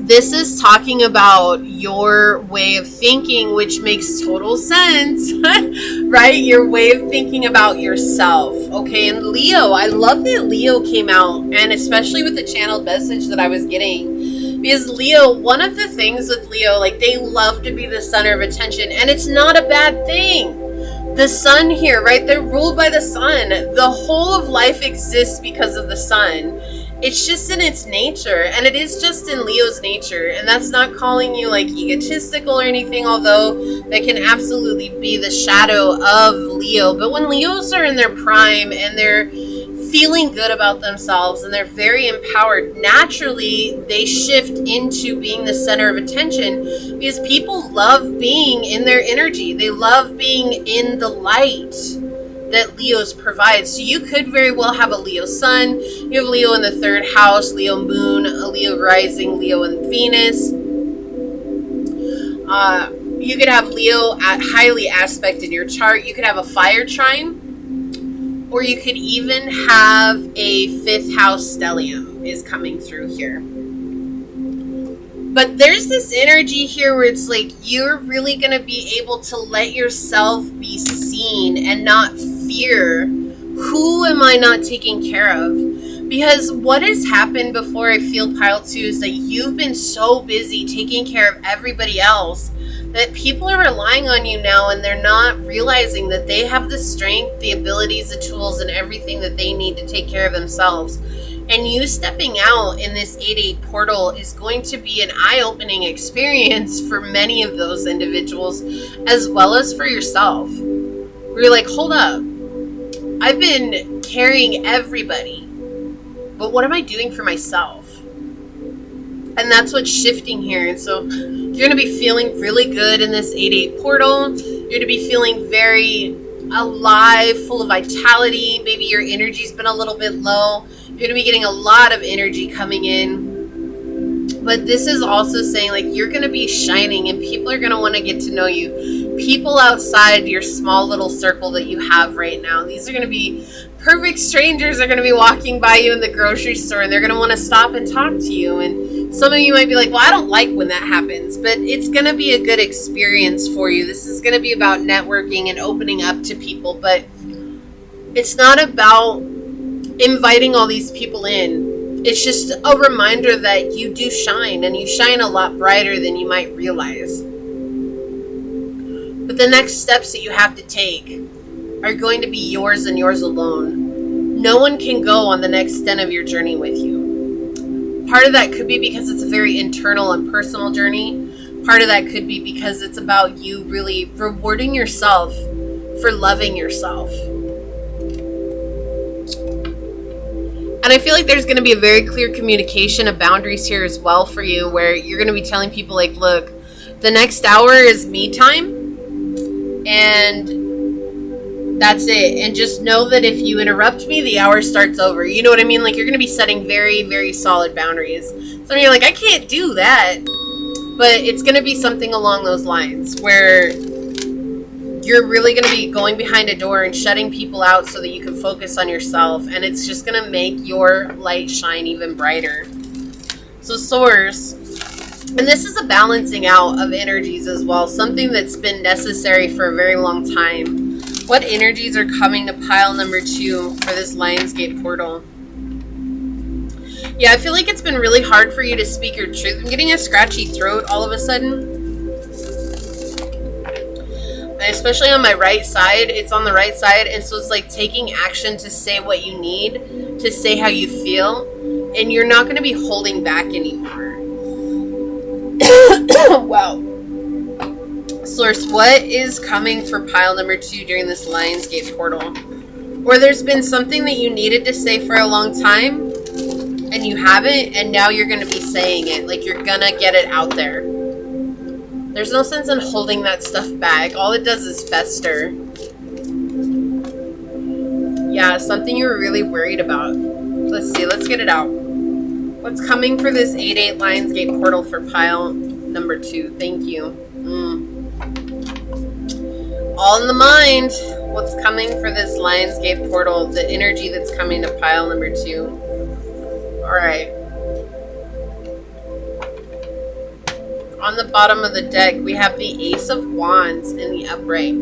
this is talking about your way of thinking, which makes total sense, right? Your way of thinking about yourself, okay? And Leo, I love that Leo came out, and especially with the channeled message that I was getting, because Leo, one of the things with Leo, like, they love to be the center of attention, and it's not a bad thing. The sun here, right? They're ruled by the sun. The whole of life exists because of the sun. It's just in its nature, and it is just in Leo's nature, and that's not calling you like egotistical or anything, although that can absolutely be the shadow of Leo. But when Leos are in their prime and they're feeling good about themselves and they're very empowered, naturally they shift into being the center of attention, because people love being in their energy. They love being in the light that Leos provide. So you could very well have a Leo sun, you have Leo in the third house, Leo moon, a Leo rising, Leo and Venus. You could have Leo at highly aspect in your chart. You could have a fire trine, or you could even have a 5th house stellium is coming through here. But there's this energy here where it's like you're really going to be able to let yourself be seen and not fear, who am I not taking care of? Because what has happened before, I feel, pile 2, is that you've been so busy taking care of everybody else that people are relying on you now, and they're not realizing that they have the strength, the abilities, the tools, and everything that they need to take care of themselves. And you stepping out in this 8-8 portal is going to be an eye-opening experience for many of those individuals, as well as for yourself. Where you're like, hold up, I've been carrying everybody, but what am I doing for myself? And that's what's shifting here. And so you're going to be feeling really good in this 8-8 portal. You're going to be feeling very alive, full of vitality. Maybe your energy's been a little bit low. You're going to be getting a lot of energy coming in. But this is also saying, like, you're going to be shining, and people are going to want to get to know you. People outside your small little circle that you have right now. These are going to be perfect strangers. Are going to be walking by you in the grocery store, and they're going to want to stop and talk to you. And some of you might be like, well, I don't like when that happens. But it's going to be a good experience for you. This is going to be about networking and opening up to people. But it's not about inviting all these people in. It's just a reminder that you do shine, and you shine a lot brighter than you might realize. But the next steps that you have to take are going to be yours and yours alone. No one can go on the next extent of your journey with you. Part of that could be because it's a very internal and personal journey. Part of that could be because it's about you really rewarding yourself for loving yourself. And I feel like there's going to be a very clear communication of boundaries here as well for you, where you're going to be telling people, like, look, the next hour is me time, and that's it. And just know that if you interrupt me, the hour starts over. You know what I mean? Like, you're going to be setting very, very solid boundaries. Some of you are like, I can't do that. But it's going to be something along those lines, where you're really going to be going behind a door and shutting people out so that you can focus on yourself. And it's just going to make your light shine even brighter. So Source, and this is a balancing out of energies as well. Something that's been necessary for a very long time. What energies are coming to pile number 2 for this Lionsgate portal? Yeah, I feel like it's been really hard for you to speak your truth. I'm getting a scratchy throat all of a sudden. Especially on my right side, it's on the right side, and so it's like taking action to say what you need, to say how you feel, and you're not going to be holding back anymore. Wow. Source, what is coming for pile number 2 during this Lionsgate portal? Or there's been something that you needed to say for a long time, and you haven't, and now you're going to be saying it, like you're going to get it out there. There's no sense in holding that stuff back. All it does is fester. Yeah, something you were really worried about. Let's see, let's get it out. What's coming for this 8-8 Lionsgate portal for pile number 2? Thank you. All in the mind. What's coming for this Lionsgate portal? The energy that's coming to pile number 2. Alright. On the bottom of the deck, we have the Ace of Wands in the upright.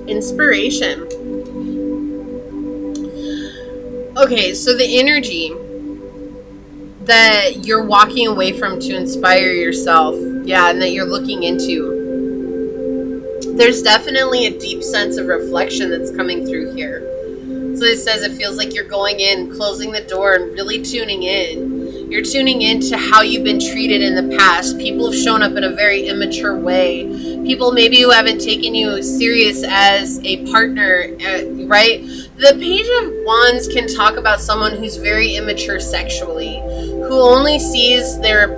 Inspiration. Okay, so the energy that you're walking away from to inspire yourself, yeah, and that you're looking into, there's definitely a deep sense of reflection that's coming through here. So it says it feels like you're going in, closing the door, and really tuning in. You're tuning into how you've been treated in the past. People have shown up in a very immature way. People maybe who haven't taken you serious as a partner, right? The Page of Wands can talk about someone who's very immature sexually, who only sees their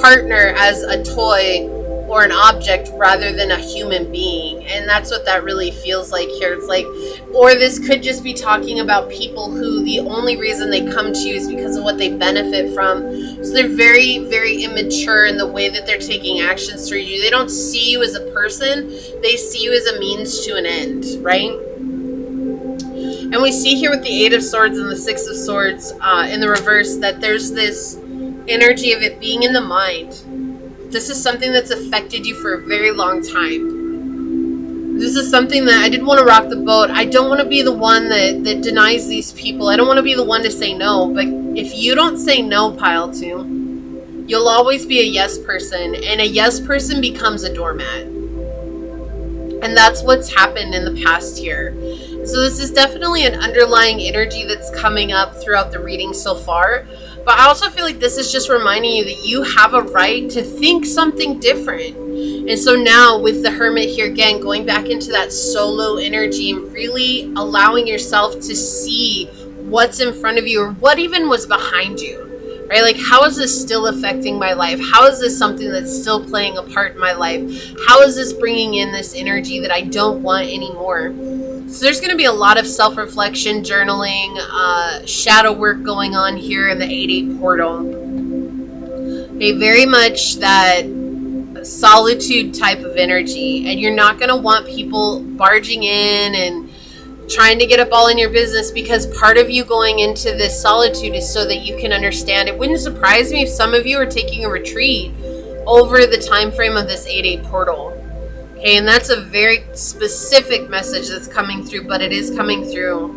partner as a toy or an object rather than a human being. And that's what that really feels like here. It's like, or this could just be talking about people who the only reason they come to you is because of what they benefit from. So they're very, very immature in the way that they're taking actions toward you. They don't see you as a person. They see you as a means to an end, right? And we see here with the 8 of Swords and the 6 of Swords in the reverse that there's this energy of it being in the mind. This is something that's affected you for a very long time. This is something that I didn't want to rock the boat. I don't want to be the one that denies these people. I don't want to be the one to say no. But if you don't say no, pile 2, you'll always be a yes person. And a yes person becomes a doormat. And that's what's happened in the past year. So this is definitely an underlying energy that's coming up throughout the reading so far. But I also feel like this is just reminding you that you have a right to think something different. And so now with the Hermit here again, going back into that solo energy and really allowing yourself to see what's in front of you or what even was behind you. Right? Like, how is this still affecting my life? How is this something that's still playing a part in my life? How is this bringing in this energy that I don't want anymore? So there's going to be a lot of self-reflection, journaling, shadow work going on here in the 8-8 portal. Okay, very much that solitude type of energy. And you're not going to want people barging in and trying to get up all in your business, because part of you going into this solitude is so that you can understand. It wouldn't surprise me if some of you are taking a retreat over the time frame of this 8-8 portal. Okay, and that's a very specific message that's coming through, but it is coming through.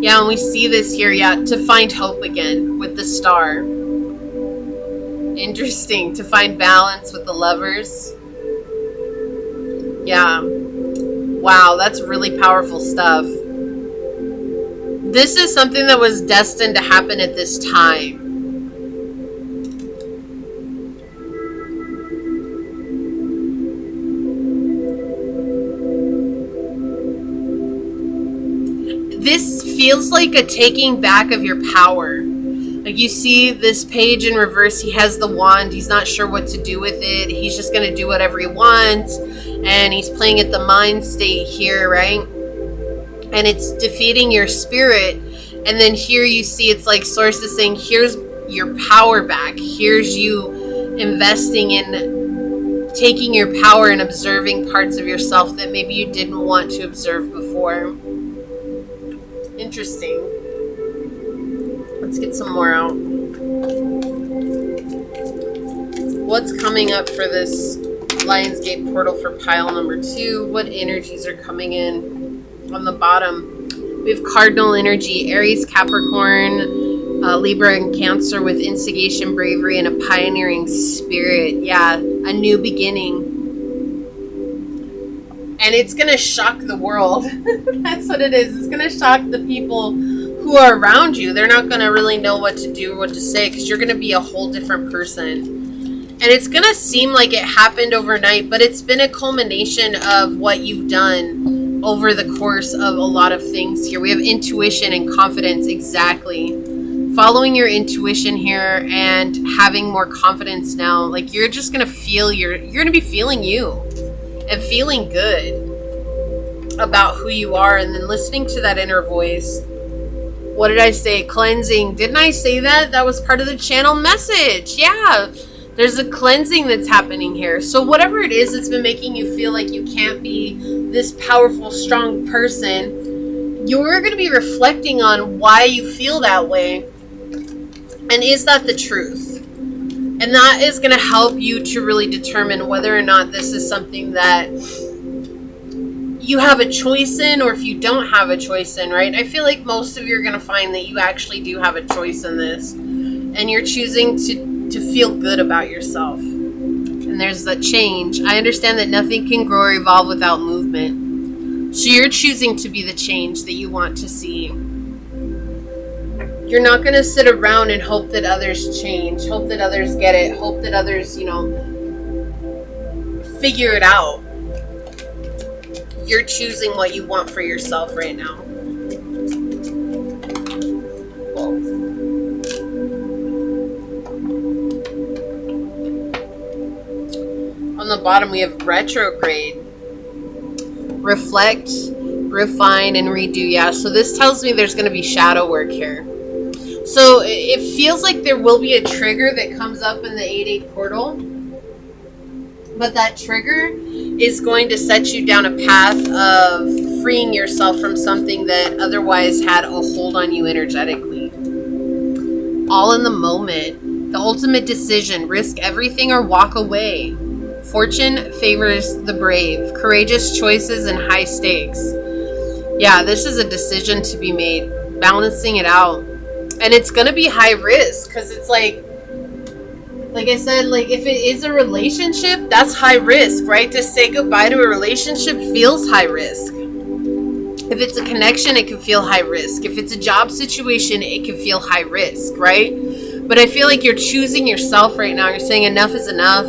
Yeah, and we see this here, yeah, to find hope again with the Star. Interesting, to find balance with the Lovers. Yeah. Wow, that's really powerful stuff. This is something that was destined to happen at this time. This feels like a taking back of your power. Like, you see this page in reverse, he has the wand, he's not sure what to do with it, he's just going to do whatever he wants, and he's playing at the mind state here, right? And it's defeating your spirit, and then here you see it's like Source is saying, here's your power back, here's you investing in taking your power and observing parts of yourself that maybe you didn't want to observe before. Interesting. Let's get some more out. What's coming up for this Lionsgate portal for pile number 2? What energies are coming in? On the bottom, we have cardinal energy, Aries, Capricorn, Libra, and Cancer with instigation, bravery, and a pioneering spirit. Yeah, a new beginning. And it's going to shock the world. That's what it is. It's going to shock the people who are around you. They're not going to really know what to do or what to say, because you're going to be a whole different person. And it's going to seem like it happened overnight, but it's been a culmination of what you've done over the course of a lot of things here. We have intuition and confidence, exactly. following your intuition here and having more confidence now. Like, you're just gonna feel you're gonna be feeling you and feeling good about who you are, and then listening to that inner voice. What did I say? Cleansing. Didn't I say that? That was part of the channel message. Yeah. There's a cleansing that's happening here. So whatever it is that's been making you feel like you can't be this powerful, strong person, you're going to be reflecting on why you feel that way. And is that the truth? And that is going to help you to really determine whether or not this is something that you have a choice in, or if you don't have a choice in, right? I feel like most of you are going to find that you actually do have a choice in this. And you're choosing to feel good about yourself. And there's that change. I understand that nothing can grow or evolve without movement. So you're choosing to be the change that you want to see. You're not going to sit around and hope that others change, hope that others get it, hope that others, figure it out. You're choosing what you want for yourself right now. On the bottom, we have retrograde. Reflect, refine, and redo. Yeah, so this tells me there's going to be shadow work here. So it feels like there will be a trigger that comes up in the 8/8 portal. But that trigger is going to set you down a path of freeing yourself from something that otherwise had a hold on you energetically. All in the moment. The ultimate decision. Risk everything or walk away. Fortune favors the brave. Courageous choices and high stakes. Yeah, this is a decision to be made. Balancing it out. And it's going to be high risk, because it's like I said, like, if it is a relationship, that's high risk, right? To say goodbye to a relationship feels high risk. If it's a connection, it can feel high risk. If it's a job situation, it can feel high risk, right? But I feel like you're choosing yourself right now. You're saying enough is enough.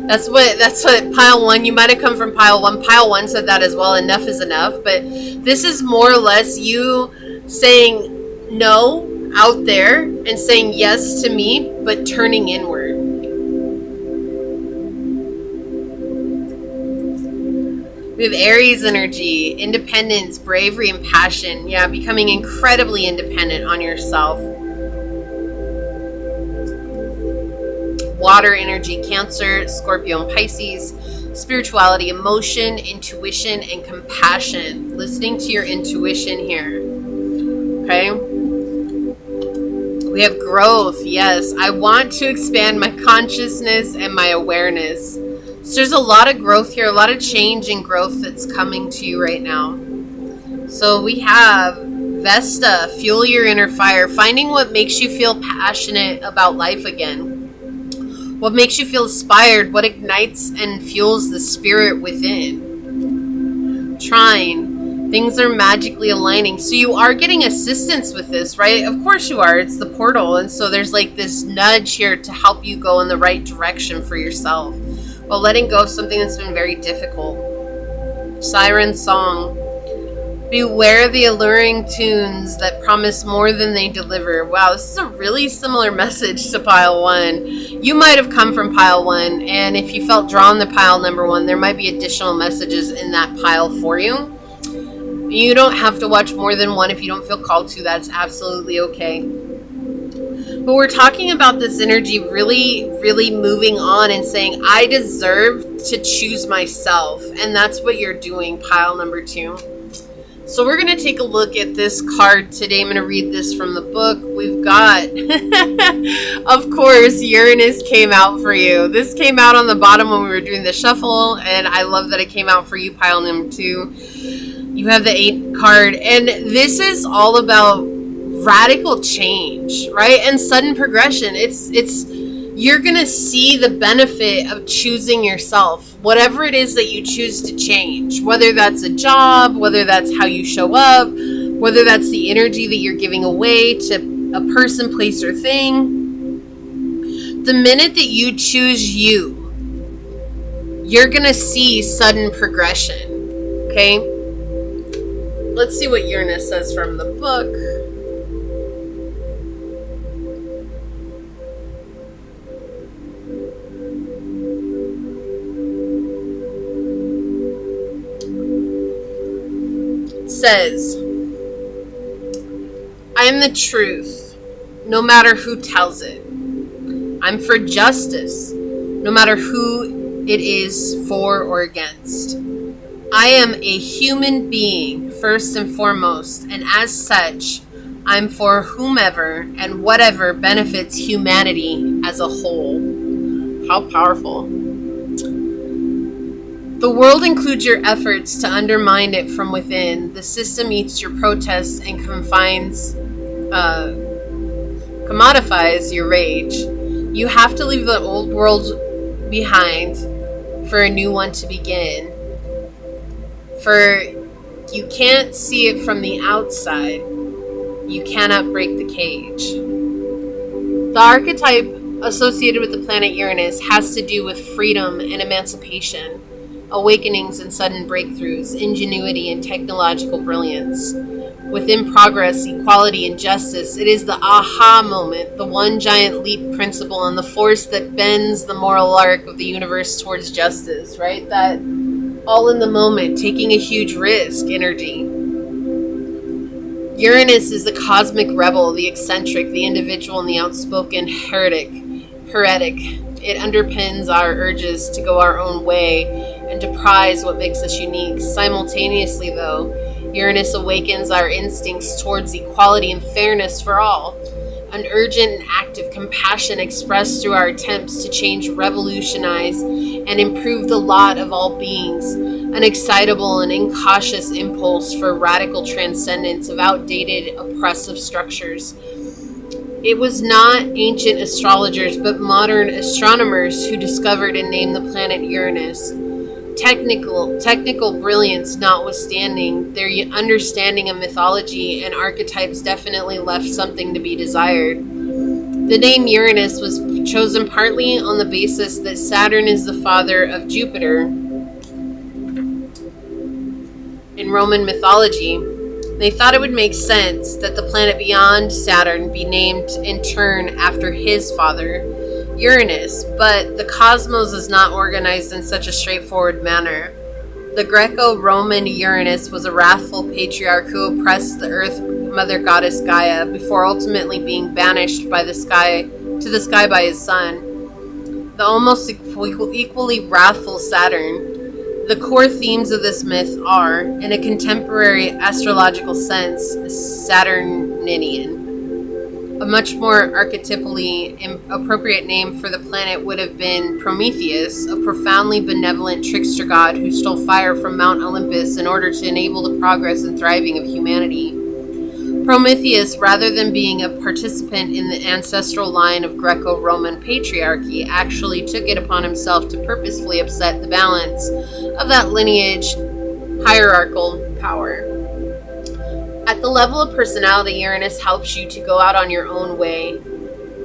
That's what pile one, you might have come from pile one. Pile one said that as well. Enough is enough. But this is more or less you saying no out there and saying yes to me, but turning inward. We have Aries energy, independence, bravery, and passion. Yeah, becoming incredibly independent on yourself. Water energy, Cancer, Scorpio, and Pisces. Spirituality, emotion, intuition, and compassion. Listening to your intuition here. Okay? We have growth. Yes, I want to expand my consciousness and my awareness. So there's a lot of growth here, a lot of change and growth that's coming to you right now. So we have Vesta, fuel your inner fire, finding what makes you feel passionate about life again. What makes you feel inspired, what ignites and fuels the spirit within. Trine, things are magically aligning. So you are getting assistance with this, right? Of course you are. It's the portal. And so there's like this nudge here to help you go in the right direction for yourself. While letting go of something that's been very difficult. Siren song. Beware the alluring tunes that promise more than they deliver. Wow, this is a really similar message to pile one. You might have come from pile one, and if you felt drawn to pile number one, there might be additional messages in that pile for you. You don't have to watch more than one if you don't feel called to. That's absolutely okay. But we're talking about this energy really, really moving on and saying, I deserve to choose myself. And that's what you're doing, pile number two. So we're going to take a look at this card today. I'm going to read this from the book. We've got, of course, Uranus came out for you. This came out on the bottom when we were doing the shuffle. And I love that it came out for you, pile number two. You have the 8 card. And this is all about radical change, right? And sudden progression. You're gonna see the benefit of choosing yourself, whatever it is that you choose to change, whether that's a job, whether that's how you show up, whether that's the energy that you're giving away to a person, place, or thing. The minute that you choose you're gonna see sudden progression. Okay, let's see what Uranus says from the book. says, I am the truth, no matter who tells it. I'm for justice, no matter who it is for or against. I am a human being, first and foremost, and as such, I'm for whomever and whatever benefits humanity as a whole. How powerful. The world includes your efforts to undermine it from within. The system eats your protests and commodifies your rage. You have to leave the old world behind for a new one to begin. For you can't see it from the outside. You cannot break the cage. The archetype associated with the planet Uranus has to do with freedom and emancipation, awakenings and sudden breakthroughs, ingenuity and technological brilliance. Within progress, equality, and justice, it is the aha moment, the one giant leap principle, and the force that bends the moral arc of the universe towards justice, right? That all in the moment, taking a huge risk energy. Uranus is the cosmic rebel, the eccentric, the individual, and the outspoken heretic. It underpins our urges to go our own way and to prize what makes us unique. Simultaneously, though, Uranus awakens our instincts towards equality and fairness for all. An urgent and active compassion expressed through our attempts to change, revolutionize, and improve the lot of all beings. An excitable and incautious impulse for radical transcendence of outdated, oppressive structures. It was not ancient astrologers, but modern astronomers who discovered and named the planet Uranus. Technical brilliance notwithstanding, their understanding of mythology and archetypes definitely left something to be desired. The name Uranus was chosen partly on the basis that Saturn is the father of Jupiter in Roman mythology. They thought it would make sense that the planet beyond Saturn be named in turn after his father, Uranus, but the cosmos is not organized in such a straightforward manner. The Greco-Roman Uranus was a wrathful patriarch who oppressed the earth mother goddess Gaia before ultimately being banished by the sky by his son, the almost equally wrathful Saturn. The core themes of this myth are, in a contemporary astrological sense, Saturninian. A much more archetypally appropriate name for the planet would have been Prometheus, a profoundly benevolent trickster god who stole fire from Mount Olympus in order to enable the progress and thriving of humanity. Prometheus, rather than being a participant in the ancestral line of Greco-Roman patriarchy, actually took it upon himself to purposefully upset the balance of that lineage hierarchical power. At the level of personality, Uranus helps you to go out on your own way,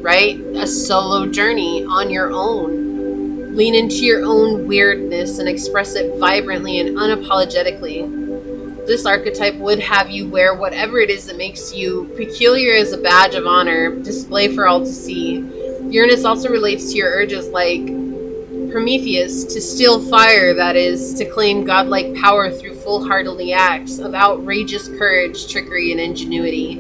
right? A solo journey on your own. Lean into your own weirdness and express it vibrantly and unapologetically. This archetype would have you wear whatever it is that makes you peculiar as a badge of honor, display for all to see. Uranus also relates to your urges like Prometheus, to steal fire, that is, to claim godlike power through foolhardy acts of outrageous courage, trickery, and ingenuity.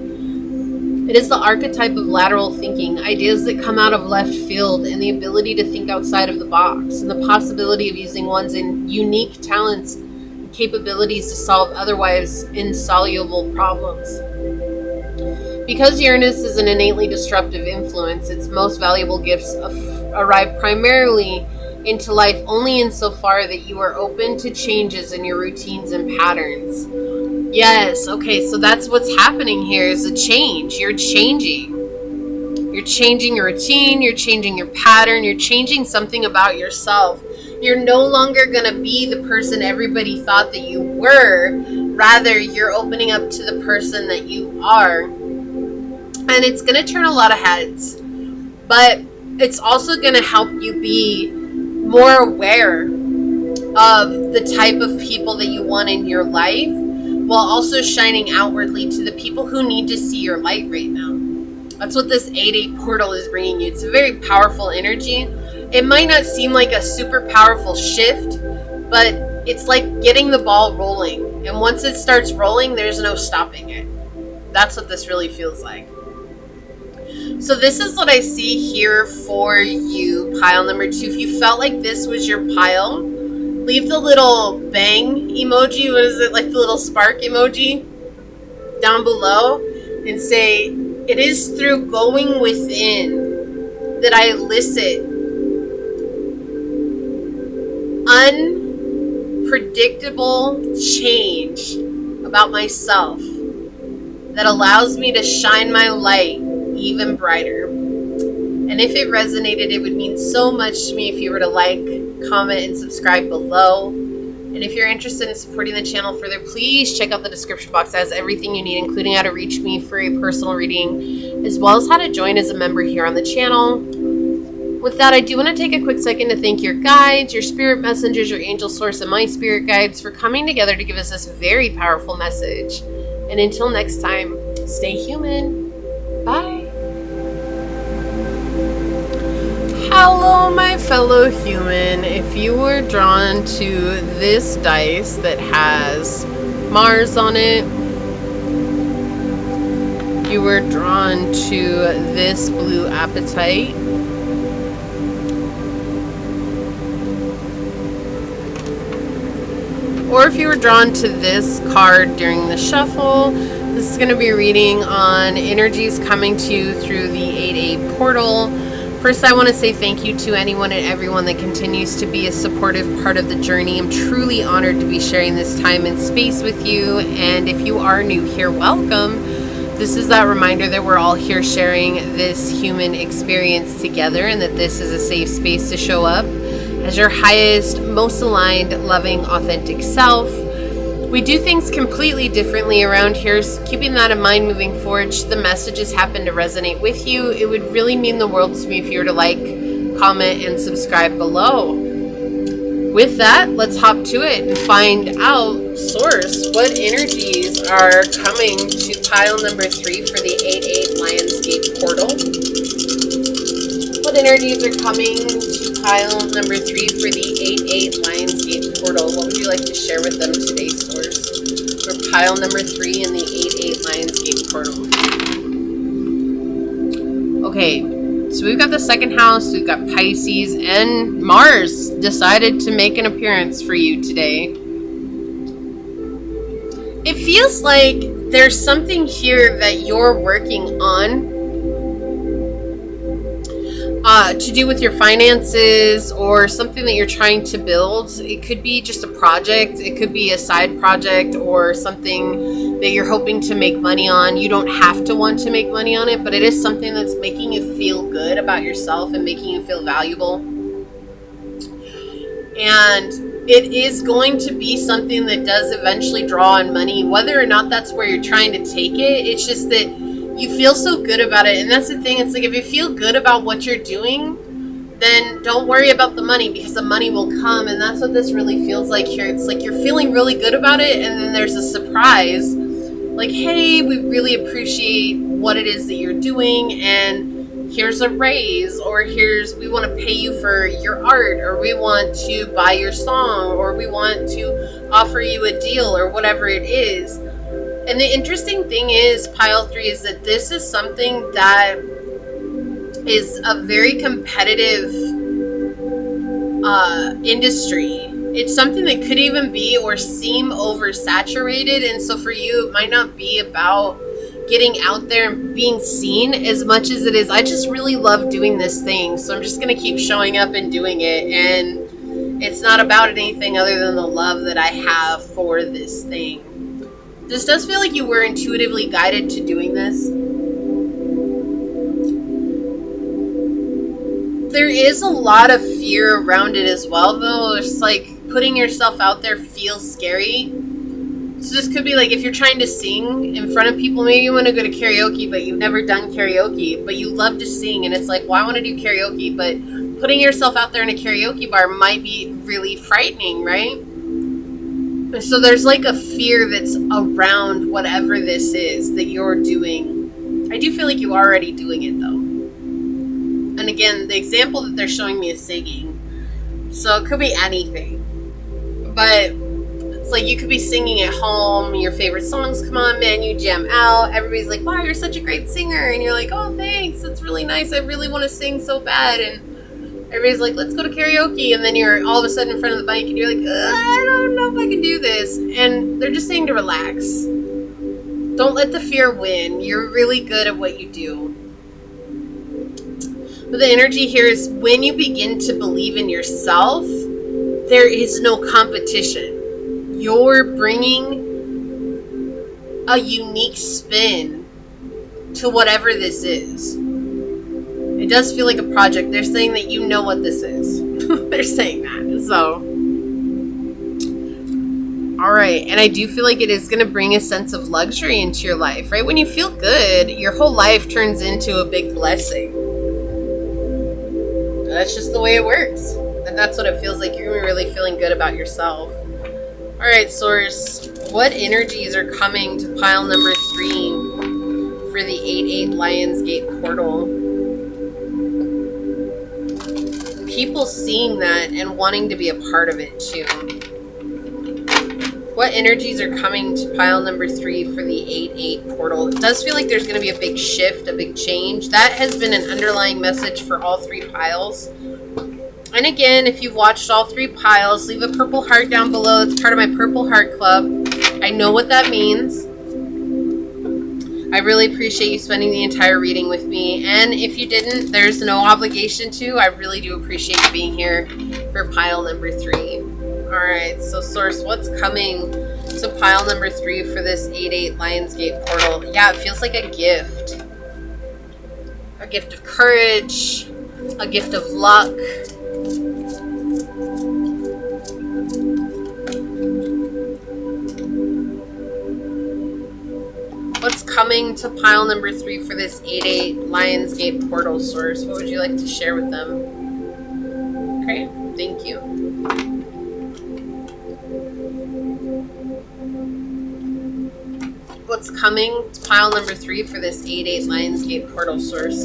It is the archetype of lateral thinking, ideas that come out of left field, and the ability to think outside of the box, and the possibility of using one's unique talents and capabilities to solve otherwise insoluble problems. Because Uranus is an innately disruptive influence, its most valuable gifts arrive primarily into life only insofar that you are open to changes in your routines and patterns. Yes, okay, so that's what's happening here is a change. You're changing. You're changing your routine, you're changing your pattern, you're changing something about yourself. You're no longer going to be the person everybody thought that you were. Rather, you're opening up to the person that you are. And it's going to turn a lot of heads. But it's also going to help you be more aware of the type of people that you want in your life, while also shining outwardly to the people who need to see your light right now. That's what this 8-8 portal is bringing you. It's a very powerful energy. It might not seem like a super powerful shift, but it's like getting the ball rolling. And once it starts rolling, there's no stopping it. That's what this really feels like. So this is what I see here for you, pile number 2. If you felt like this was your pile, leave the little bang emoji, what is it, like the little spark emoji down below, and say, it is through going within that I elicit unpredictable change about myself that allows me to shine my light even brighter. And if it resonated, it would mean so much to me if you were to like, comment, and subscribe below. And if you're interested in supporting the channel further, please check out the description box. It has everything you need, including how to reach me for a personal reading, as well as how to join as a member here on the channel. With that, I do want to take a quick second to thank your guides, your spirit messengers, your angel source, and my spirit guides for coming together to give us this very powerful message. And until next time, stay human. Bye. Hello, my fellow human. If you were drawn to this dice that has Mars on it, you were drawn to this blue apatite, or if you were drawn to this card during the shuffle, this is going to be a reading on energies coming to you through the 8-8 portal. First, I want to say thank you to anyone and everyone that continues to be a supportive part of the journey. I'm truly honored to be sharing this time and space with you. And if you are new here, welcome. This is that reminder that we're all here sharing this human experience together, and that this is a safe space to show up as your highest, most aligned, loving, authentic self. We do things completely differently around here, so keeping that in mind moving forward, should the messages happen to resonate with you, it would really mean the world to me if you were to like, comment, and subscribe below. With that, let's hop to it and find out, source, what energies are coming to pile number 3 for the 8-8 Lionsgate Portal. What energies are coming to pile number 3 for the 8-8 Lionsgate Portal? What would you like to share with them today, source, for pile number 3 in the 8-8 Lionsgate Portal? Okay, so we've got the second house, we've got Pisces, and Mars decided to make an appearance for you today. It feels like there's something here that you're working on to do with your finances, or something that you're trying to build. It could be just a project, it could be a side project, or something that you're hoping to make money on. You don't have to want to make money on it, but it is something that's making you feel good about yourself and making you feel valuable. And it is going to be something that does eventually draw on money, whether or not that's where you're trying to take it. It's just that you feel so good about it. And that's the thing. It's like, if you feel good about what you're doing, then don't worry about the money, because the money will come. And that's what this really feels like here. It's like you're feeling really good about it, and then there's a surprise. Like, hey, we really appreciate what it is that you're doing, and here's a raise, or we want to pay you for your art, or we want to buy your song, or we want to offer you a deal, or whatever it is. And the interesting thing is, pile 3, is that this is something that is a very competitive industry. It's something that could even be or seem oversaturated. And so for you, it might not be about getting out there and being seen as much as it is, I just really love doing this thing, so I'm just going to keep showing up and doing it. And it's not about anything other than the love that I have for this thing. This does feel like you were intuitively guided to doing this. There is a lot of fear around it as well, though. It's like putting yourself out there feels scary. So this could be like, if you're trying to sing in front of people, maybe you want to go to karaoke, but you've never done karaoke, but you love to sing, and it's like, well, I want to do karaoke, but putting yourself out there in a karaoke bar might be really frightening, right? So there's like a fear that's around whatever this is that you're doing. I do feel like you're already doing it, though. And again, the example that they're showing me is singing. So it could be anything. But It's like you could be singing at home, your favorite songs come on, man, you jam out. Everybody's like, wow, you're such a great singer. And you're like, oh, thanks. That's really nice. I really want to sing so bad. And everybody's like, let's go to karaoke. And then you're all of a sudden in front of the mic and you're like, I don't know if I can do this. And they're just saying to relax. Don't let the fear win. You're really good at what you do. But the energy here is when you begin to believe in yourself, there is no competition. You're bringing a unique spin to whatever this is. It does feel like a project. They're saying that you know what this is. They're saying that. So, all right. And I do feel like it is going to bring a sense of luxury into your life, right? When you feel good, your whole life turns into a big blessing. That's just the way it works. And that's what it feels like. You're going to be really feeling good about yourself. All right, Source, what energies are coming to pile number 3 for the 8/8 Lionsgate Portal? People seeing that and wanting to be a part of it too. What energies are coming to pile number 3 for the 8/8 Portal? It does feel like there's going to be a big shift, a big change. That has been an underlying message for all 3 piles. And again, if you've watched all 3 piles, leave a purple heart down below. It's part of my Purple Heart Club. I know what that means. I really appreciate you spending the entire reading with me. And if you didn't, there's no obligation to. I really do appreciate you being here for pile number 3. Alright, so Source, what's coming to pile number 3 for this 8/8 Lionsgate Portal? Yeah, it feels like a gift. A gift of courage. A gift of luck. What's coming to pile number 3 for this 8/8 Lionsgate Portal, Source? What would you like to share with them? Okay, thank you. What's coming to pile number 3 for this 8/8 Lionsgate Portal, Source?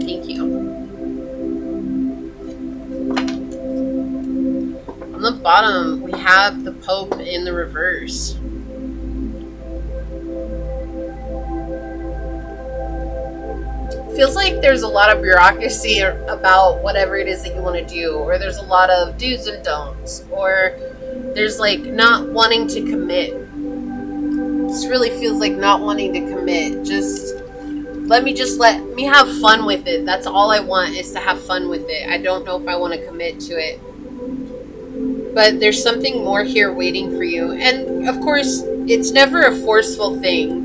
Thank you. On the bottom, we have the Pope in the reverse. Feels like there's a lot of bureaucracy about whatever it is that you want to do, or there's a lot of do's and don'ts, or there's like not wanting to commit. This really feels like not wanting to commit. Let me have fun with it. That's all I want, is to have fun with it. I don't know if I want to commit to it. But there's something more here waiting for you. And of course, it's never a forceful thing.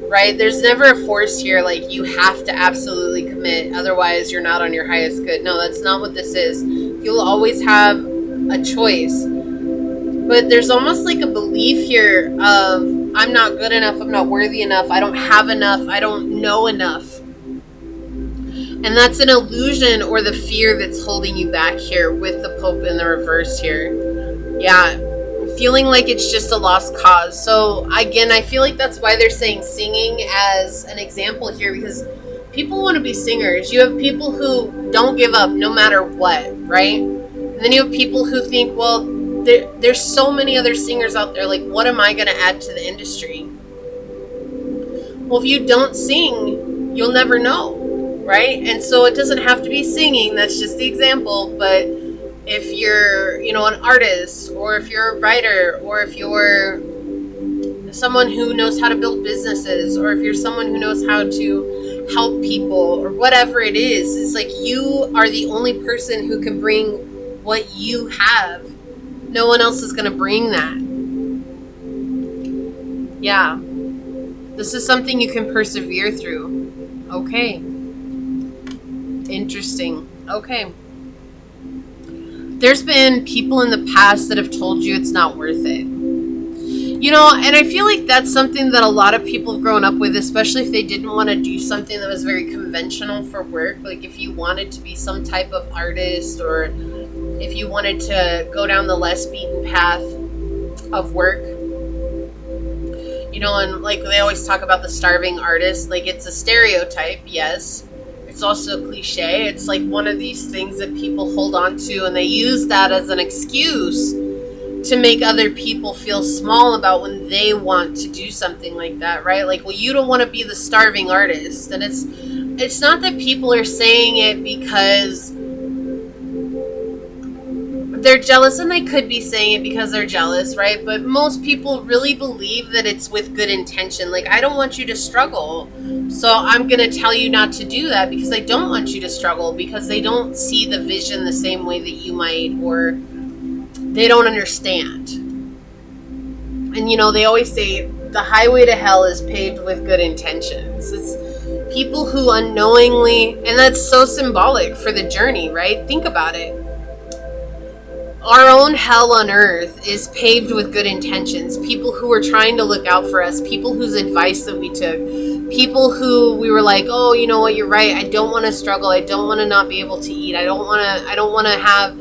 Right? There's never a force here, like you have to absolutely commit, otherwise you're not on your highest good. No, that's not what this is. You'll always have a choice. But there's almost like a belief here of, I'm not good enough, I'm not worthy enough, I don't have enough, I don't know enough. And that's an illusion or the fear that's holding you back here with the Pope in the reverse here. Yeah. Feeling like it's just a lost cause. So again, I feel like that's why they're saying singing as an example here, because people want to be singers. You have people who don't give up no matter what, right? And then you have people who think, well, there's so many other singers out there, like what am I going to add to the industry? Well, if you don't sing, you'll never know, right? And so it doesn't have to be singing, that's just the example, but if you're, an artist, or if you're a writer, or if you're someone who knows how to build businesses, or if you're someone who knows how to help people, or whatever it is, it's like you are the only person who can bring what you have. No one else is going to bring that. Yeah. This is something you can persevere through. Okay. Interesting. Okay. There's been people in the past that have told you it's not worth it. And I feel like that's something that a lot of people have grown up with, especially if they didn't want to do something that was very conventional for work. Like if you wanted to be some type of artist, or if you wanted to go down the less beaten path of work. And like they always talk about the starving artist, like it's a stereotype, yes. It's also a cliche. It's like one of these things that people hold on to, and they use that as an excuse to make other people feel small about when they want to do something like that, right? Like, well, you don't want to be the starving artist. And it's not that people are saying it because they're jealous, and they could be saying it because they're jealous, right? But most people really believe that it's with good intention. Like, I don't want you to struggle, so I'm going to tell you not to do that because I don't want you to struggle, because they don't see the vision the same way that you might, or they don't understand. And, you know, they always say the highway to hell is paved with good intentions. It's people who unknowingly, and that's so symbolic for the journey, right? Think about it. Our own hell on earth is paved with good intentions. People who were trying to look out for us, people whose advice that we took, people who we were like, oh, you know what, you're right. I don't want to struggle. I don't want to not be able to eat. I don't want to have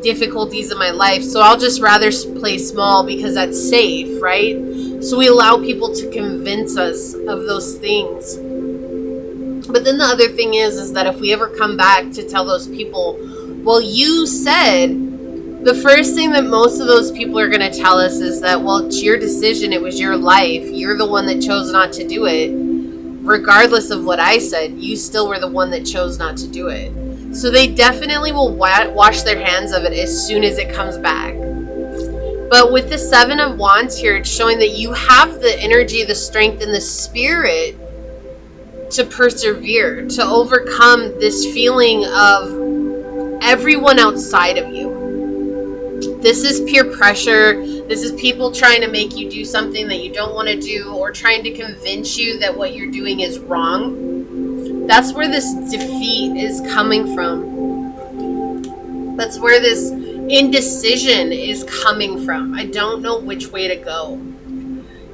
difficulties in my life. So I'll just rather play small because that's safe, right? So we allow people to convince us of those things. But then the other thing is that if we ever come back to tell those people, well, you said, the first thing that most of those people are going to tell us is that, well, it's your decision. It was your life. You're the one that chose not to do it. Regardless of what I said, you still were the one that chose not to do it. So they definitely will wash their hands of it as soon as it comes back. But with the Seven of Wands here, it's showing that you have the energy, the strength, and the spirit to persevere, to overcome this feeling of everyone outside of you. This is peer pressure. This is people trying to make you do something that you don't want to do, or trying to convince you that what you're doing is wrong. That's where this defeat is coming from. That's where this indecision is coming from. I don't know which way to go.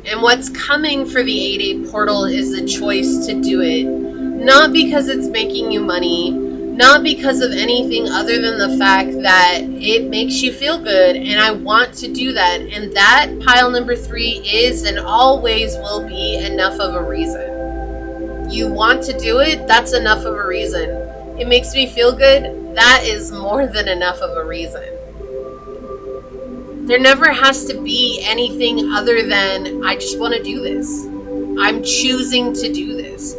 And what's coming for the 8-8 portal is the choice to do it. Not because it's making you money, not because of anything other than the fact that it makes you feel good, and I want to do that. And that, pile number 3, is and always will be enough of a reason. You want to do it, that's enough of a reason. It makes me feel good, that is more than enough of a reason. There never has to be anything other than, I just want to do this. I'm choosing to do this.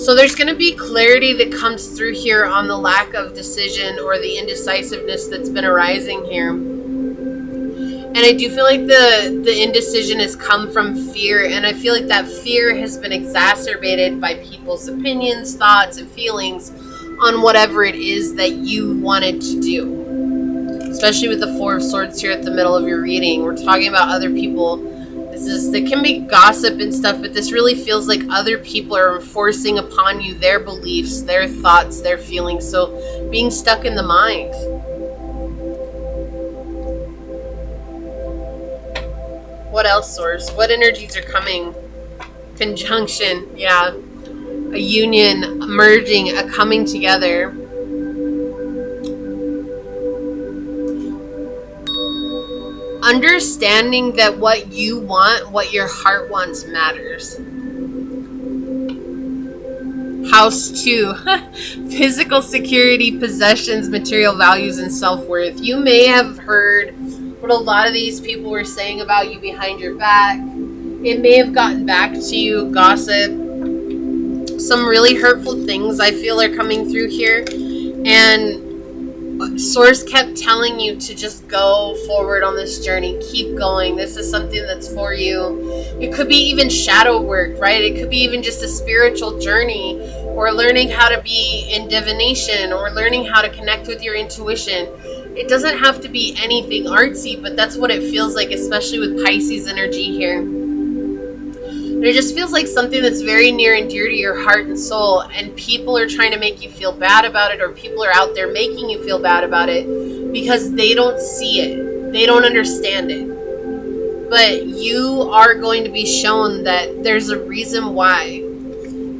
So there's going to be clarity that comes through here on the lack of decision or the indecisiveness that's been arising here. And I do feel like the indecision has come from fear, and I feel like that fear has been exacerbated by people's opinions, thoughts, and feelings on whatever it is that you wanted to do. Especially with the Four of Swords here at the middle of your reading. We're talking about other people. There can be gossip and stuff, but this really feels like other people are enforcing upon you their beliefs, their thoughts, their feelings. So being stuck in the mind. What else, Source? What energies are coming? Conjunction, yeah. A union, a merging, a coming together. Understanding that what you want, what your heart wants, matters. House 2. Physical security, possessions, material values, and self-worth. You may have heard what a lot of these people were saying about you behind your back. It may have gotten back to you. Gossip. Some really hurtful things I feel are coming through here. And Source kept telling you to just go forward on this journey. Keep going. This is something that's for you. It could be even shadow work, right? It could be even just a spiritual journey, or learning how to be in divination, or learning how to connect with your intuition. It doesn't have to be anything artsy, but that's what it feels like, especially with Pisces energy here. It just feels like something that's very near and dear to your heart and soul, and people are trying to make you feel bad about it, or people are out there making you feel bad about it because they don't see it. They don't understand it. But you are going to be shown that there's a reason why,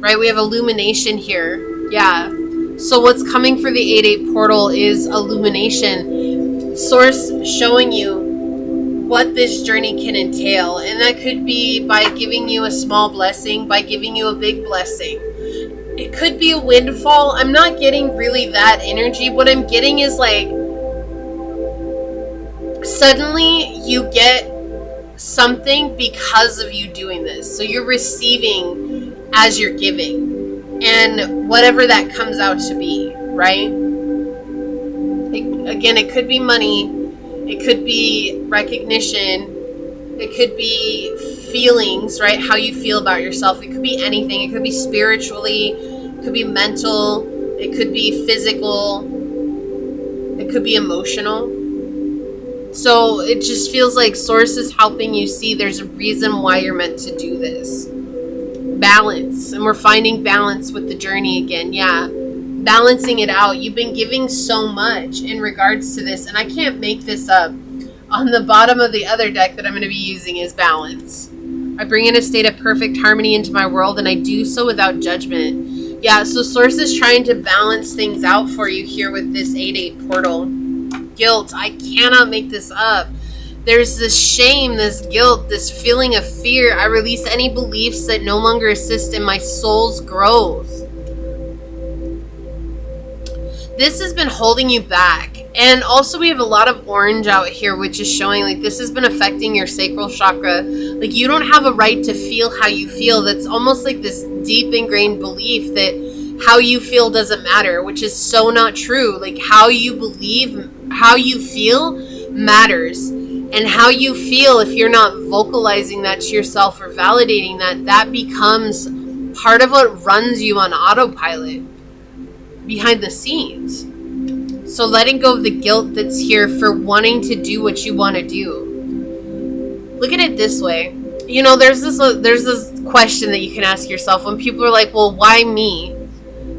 right? We have illumination here. Yeah. So what's coming for the 8-8 portal is illumination. Source showing you what this journey can entail, and that could be by giving you a small blessing, by giving you a big blessing. It could be a windfall. I'm not getting really that energy. What I'm getting is like suddenly you get something because of you doing this. So you're receiving as you're giving, and whatever that comes out to be, right? Again, it could be money, it could be recognition, it could be feelings, right? How you feel about yourself. It could be anything. It could be spiritually, it could be mental, it could be physical, it could be emotional. So it just feels like Source is helping you see there's a reason why you're meant to do this. Balance. And we're finding balance with the journey again. Yeah. Balancing it out. You've been giving so much in regards to this, and I can't make this up. On the bottom of the other deck that I'm going to be using is balance. I bring in a state of perfect harmony into my world, and I do so without judgment. Yeah, so Source is trying to balance things out for you here with this 8-8 portal. Guilt. I cannot make this up. There's this shame, this guilt, this feeling of fear. I release any beliefs that no longer assist in my soul's growth. This has been holding you back. And also we have a lot of orange out here, which is showing like this has been affecting your sacral chakra. Like you don't have a right to feel how you feel. That's almost like this deep ingrained belief that how you feel doesn't matter, which is so not true. Like how you believe, how you feel matters. And how you feel, if you're not vocalizing that to yourself or validating that, that becomes part of what runs you on autopilot behind the scenes. So letting go of the guilt that's here for wanting to do what you want to do. Look at it this way. You know, there's this question that you can ask yourself when people are like, well, why me?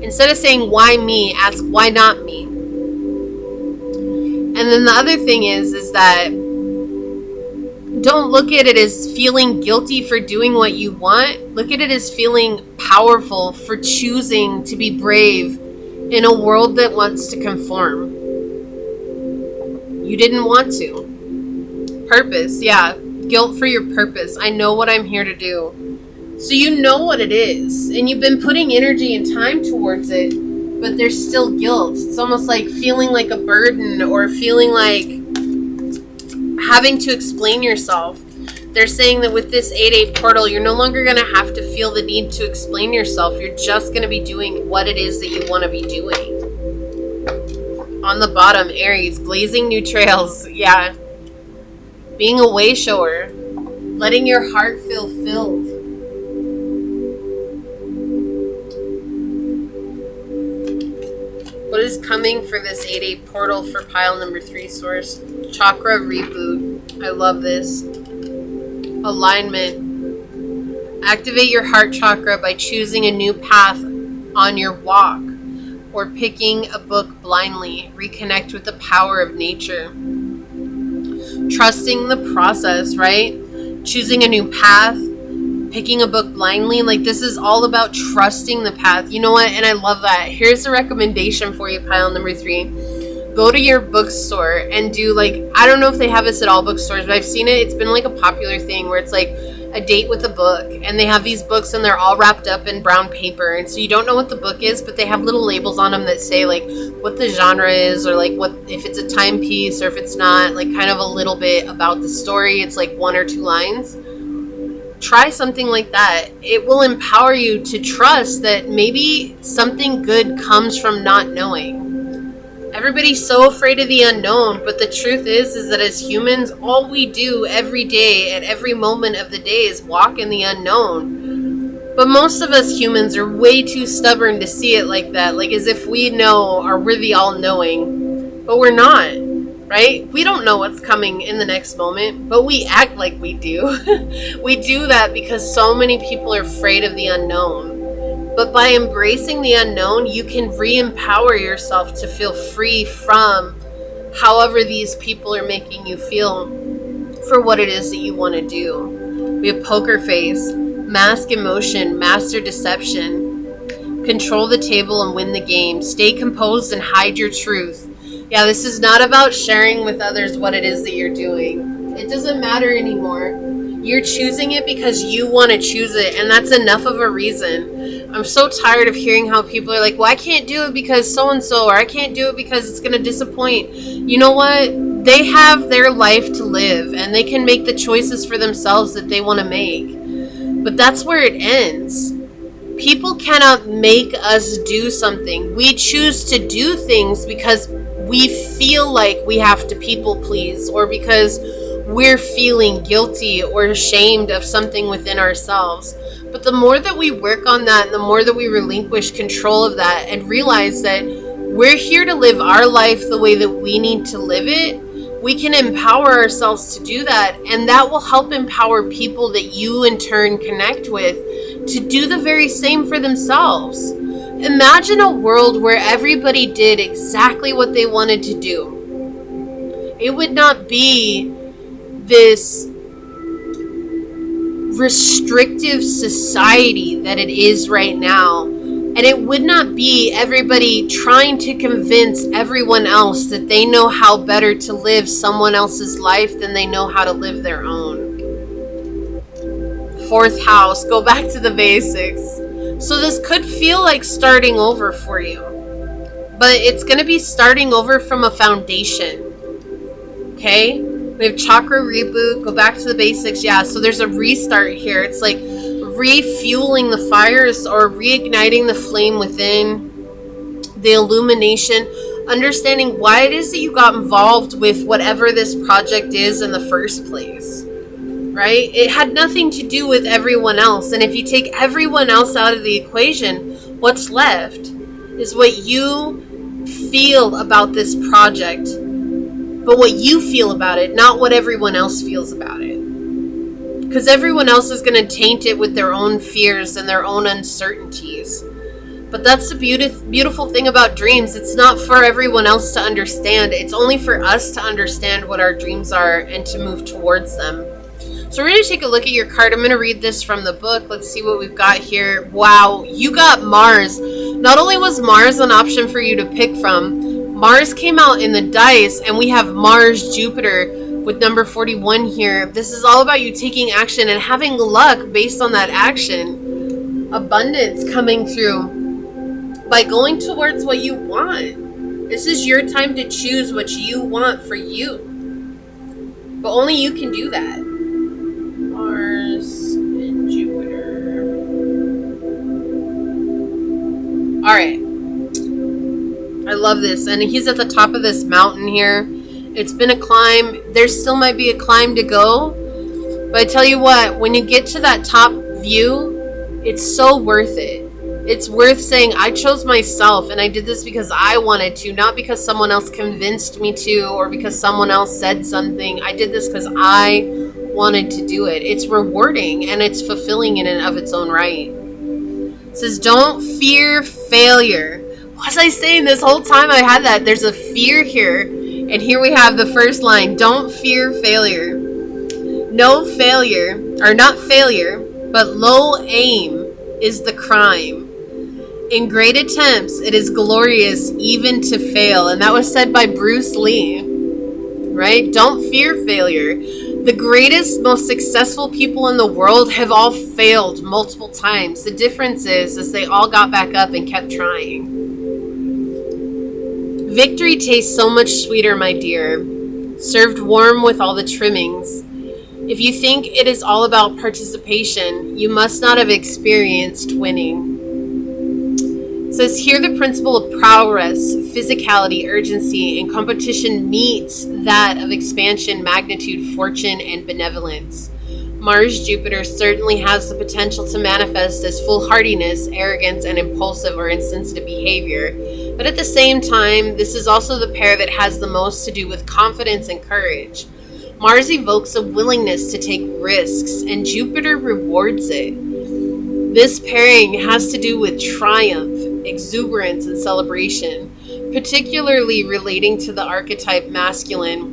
Instead of saying why me, ask why not me? And then the other thing is that don't look at it as feeling guilty for doing what you want. Look at it as feeling powerful for choosing to be brave in a world that wants to conform. You didn't want to. Purpose, yeah. Guilt for your purpose. I know what I'm here to do. So you know what it is. And you've been putting energy and time towards it. But there's still guilt. It's almost like feeling like a burden or feeling like having to explain yourself. They're saying that with this 8-8 portal, you're no longer going to have to feel the need to explain yourself. You're just going to be doing what it is that you want to be doing. On the bottom, Aries, blazing new trails. Yeah. Being a way shower. Letting your heart feel filled. What is coming for this 8-8 portal for pile number 3, Source? Chakra reboot. I love this. Alignment. Activate your heart chakra by choosing a new path on your walk or picking a book blindly. Reconnect with the power of nature. Trusting the process, right? Choosing a new path, picking a book blindly. Like this is all about trusting the path. You know what? And I love that. Here's a recommendation for you, pile number 3. Go to your bookstore and do like, I don't know if they have this at all bookstores, but I've seen it. It's been like a popular thing where it's like a date with a book, and they have these books and they're all wrapped up in brown paper, and so you don't know what the book is, but they have little labels on them that say like what the genre is, or like what if it's a timepiece or if it's not, like kind of a little bit about the story. It's like 1 or 2 lines. Try something like that. It will empower you to trust that maybe something good comes from not knowing. Everybody's so afraid of the unknown, but the truth is that as humans, all we do every day at every moment of the day is walk in the unknown. But most of us humans are way too stubborn to see it like that, like as if we know or we're the all-knowing. But we're not, right? We don't know what's coming in the next moment, but we act like we do. We do that because so many people are afraid of the unknown. But by embracing the unknown, you can re-empower yourself to feel free from however these people are making you feel for what it is that you want to do. We have poker face, mask emotion, master deception, control the table and win the game, stay composed and hide your truth. Yeah, this is not about sharing with others what it is that you're doing. It doesn't matter anymore. You're choosing it because you want to choose it, and that's enough of a reason. I'm so tired of hearing how people are like, well, I can't do it because so-and-so, or I can't do it because it's going to disappoint. You know what? They have their life to live, and they can make the choices for themselves that they want to make. But that's where it ends. People cannot make us do something. We choose to do things because we feel like we have to people please, or because we're feeling guilty or ashamed of something within ourselves. But the more that we work on that, the more that we relinquish control of that and realize that we're here to live our life the way that we need to live it, we can empower ourselves to do that. And that will help empower people that you in turn connect with to do the very same for themselves. Imagine a world where everybody did exactly what they wanted to do. It would not be this restrictive society that it is right now. And it would not be everybody trying to convince everyone else that they know how better to live someone else's life than they know how to live their own. Fourth house, go back to the basics. So this could feel like starting over for you, but it's going to be starting over from a foundation. Okay? We have chakra reboot, go back to the basics. Yeah, so there's a restart here. It's like refueling the fires or reigniting the flame within, the illumination, understanding why it is that you got involved with whatever this project is in the first place. Right? It had nothing to do with everyone else. And if you take everyone else out of the equation, what's left is what you feel about this project, but what you feel about it, not what everyone else feels about it. Because everyone else is going to taint it with their own fears and their own uncertainties. But that's the beautiful thing about dreams. It's not for everyone else to understand. It's only for us to understand what our dreams are and to move towards them. So we're going to take a look at your card. I'm going to read this from the book. Let's see what we've got here. Wow, you got Mars. Not only was Mars an option for you to pick from, Mars came out in the dice, and we have Mars, Jupiter with number 41 here. This is all about you taking action and having luck based on that action. Abundance coming through by going towards what you want. This is your time to choose what you want for you. But only you can do that. Mars and Jupiter. Alright. I love this. And he's at the top of this mountain here. It's been a climb. There still might be a climb to go. But I tell you what, when you get to that top view, it's so worth it. It's worth saying, I chose myself and I did this because I wanted to, not because someone else convinced me to or because someone else said something. I did this because I wanted to do it. It's rewarding and it's fulfilling in and of its own right. It says, don't fear failure. What was I saying this whole time I had that? There's a fear here. And here we have the first line. Don't fear failure. No failure, or not failure, but low aim is the crime. In great attempts, it is glorious even to fail. And that was said by Bruce Lee. Right? Don't fear failure. The greatest, most successful people in the world have all failed multiple times. The difference is they all got back up and kept trying. Victory tastes so much sweeter, my dear, served warm with all the trimmings. If you think it is all about participation, you must not have experienced winning. It says here the principle of prowess, physicality, urgency, and competition meets that of expansion, magnitude, fortune, and benevolence. Mars Jupiter certainly has the potential to manifest as foolhardiness, arrogance, and impulsive or insensitive behavior. But at the same time, this is also the pair that has the most to do with confidence and courage. Mars evokes a willingness to take risks, and Jupiter rewards it. This pairing has to do with triumph, exuberance, and celebration, particularly relating to the archetype masculine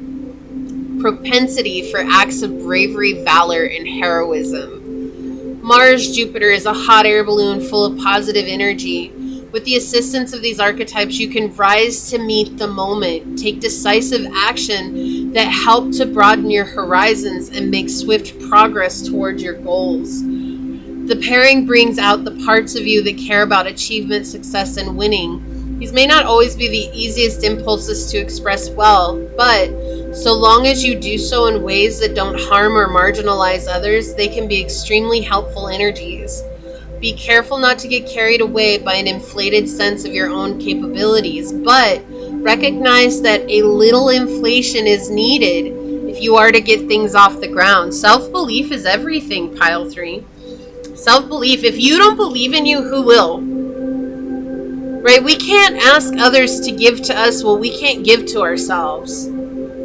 propensity for acts of bravery, valor, and heroism. Mars Jupiter is a hot air balloon full of positive energy. With the assistance of these archetypes, you can rise to meet the moment, take decisive action that help to broaden your horizons and make swift progress towards your goals. The pairing brings out the parts of you that care about achievement, success, and winning, These may not always be the easiest impulses to express well, but so long as you do so in ways that don't harm or marginalize others, they can be extremely helpful energies. Be careful not to get carried away by an inflated sense of your own capabilities, but recognize that a little inflation is needed if you are to get things off the ground. Self-belief is everything, Pile 3. Self-belief. If you don't believe in you, who will? Right? We can't ask others to give to us what we can't give to ourselves.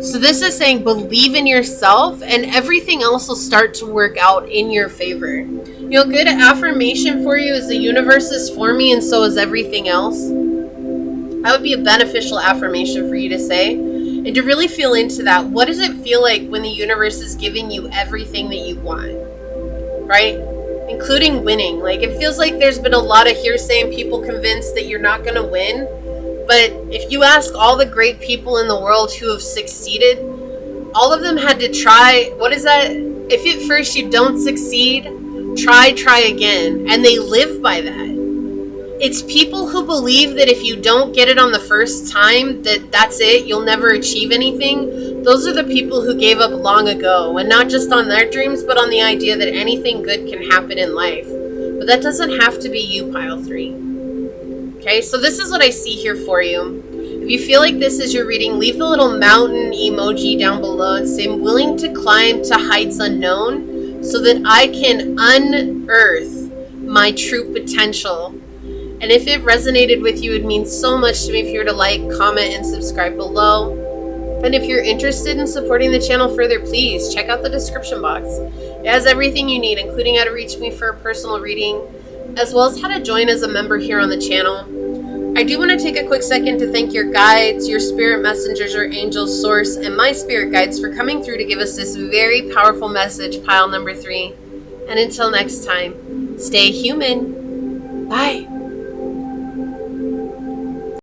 So this is saying believe in yourself and everything else will start to work out in your favor. You know, good affirmation for you is the universe is for me and so is everything else. That would be a beneficial affirmation for you to say. And to really feel into that, what does it feel like when the universe is giving you everything that you want? Right? Including winning. Like, it feels like there's been a lot of hearsay and people convinced that you're not going to win. But if you ask all the great people in the world who have succeeded, all of them had to try. What is that? If at first you don't succeed, try again. And they live by that. It's people who believe that if you don't get it on the first time, that's it, you'll never achieve anything. Those are the people who gave up long ago. And not just on their dreams, but on the idea that anything good can happen in life. But that doesn't have to be you, Pile 3. Okay, so this is what I see here for you. If you feel like this is your reading, leave the little mountain emoji down below and say, I'm willing to climb to heights unknown so that I can unearth my true potential. And if it resonated with you, it means so much to me if you were to like, comment, and subscribe below. And if you're interested in supporting the channel further, please check out the description box. It has everything you need, including how to reach me for a personal reading, as well as how to join as a member here on the channel. I do want to take a quick second to thank your guides, your spirit messengers, your angels, source, and my spirit guides for coming through to give us this very powerful message, Pile number 3. And until next time, stay human. Bye.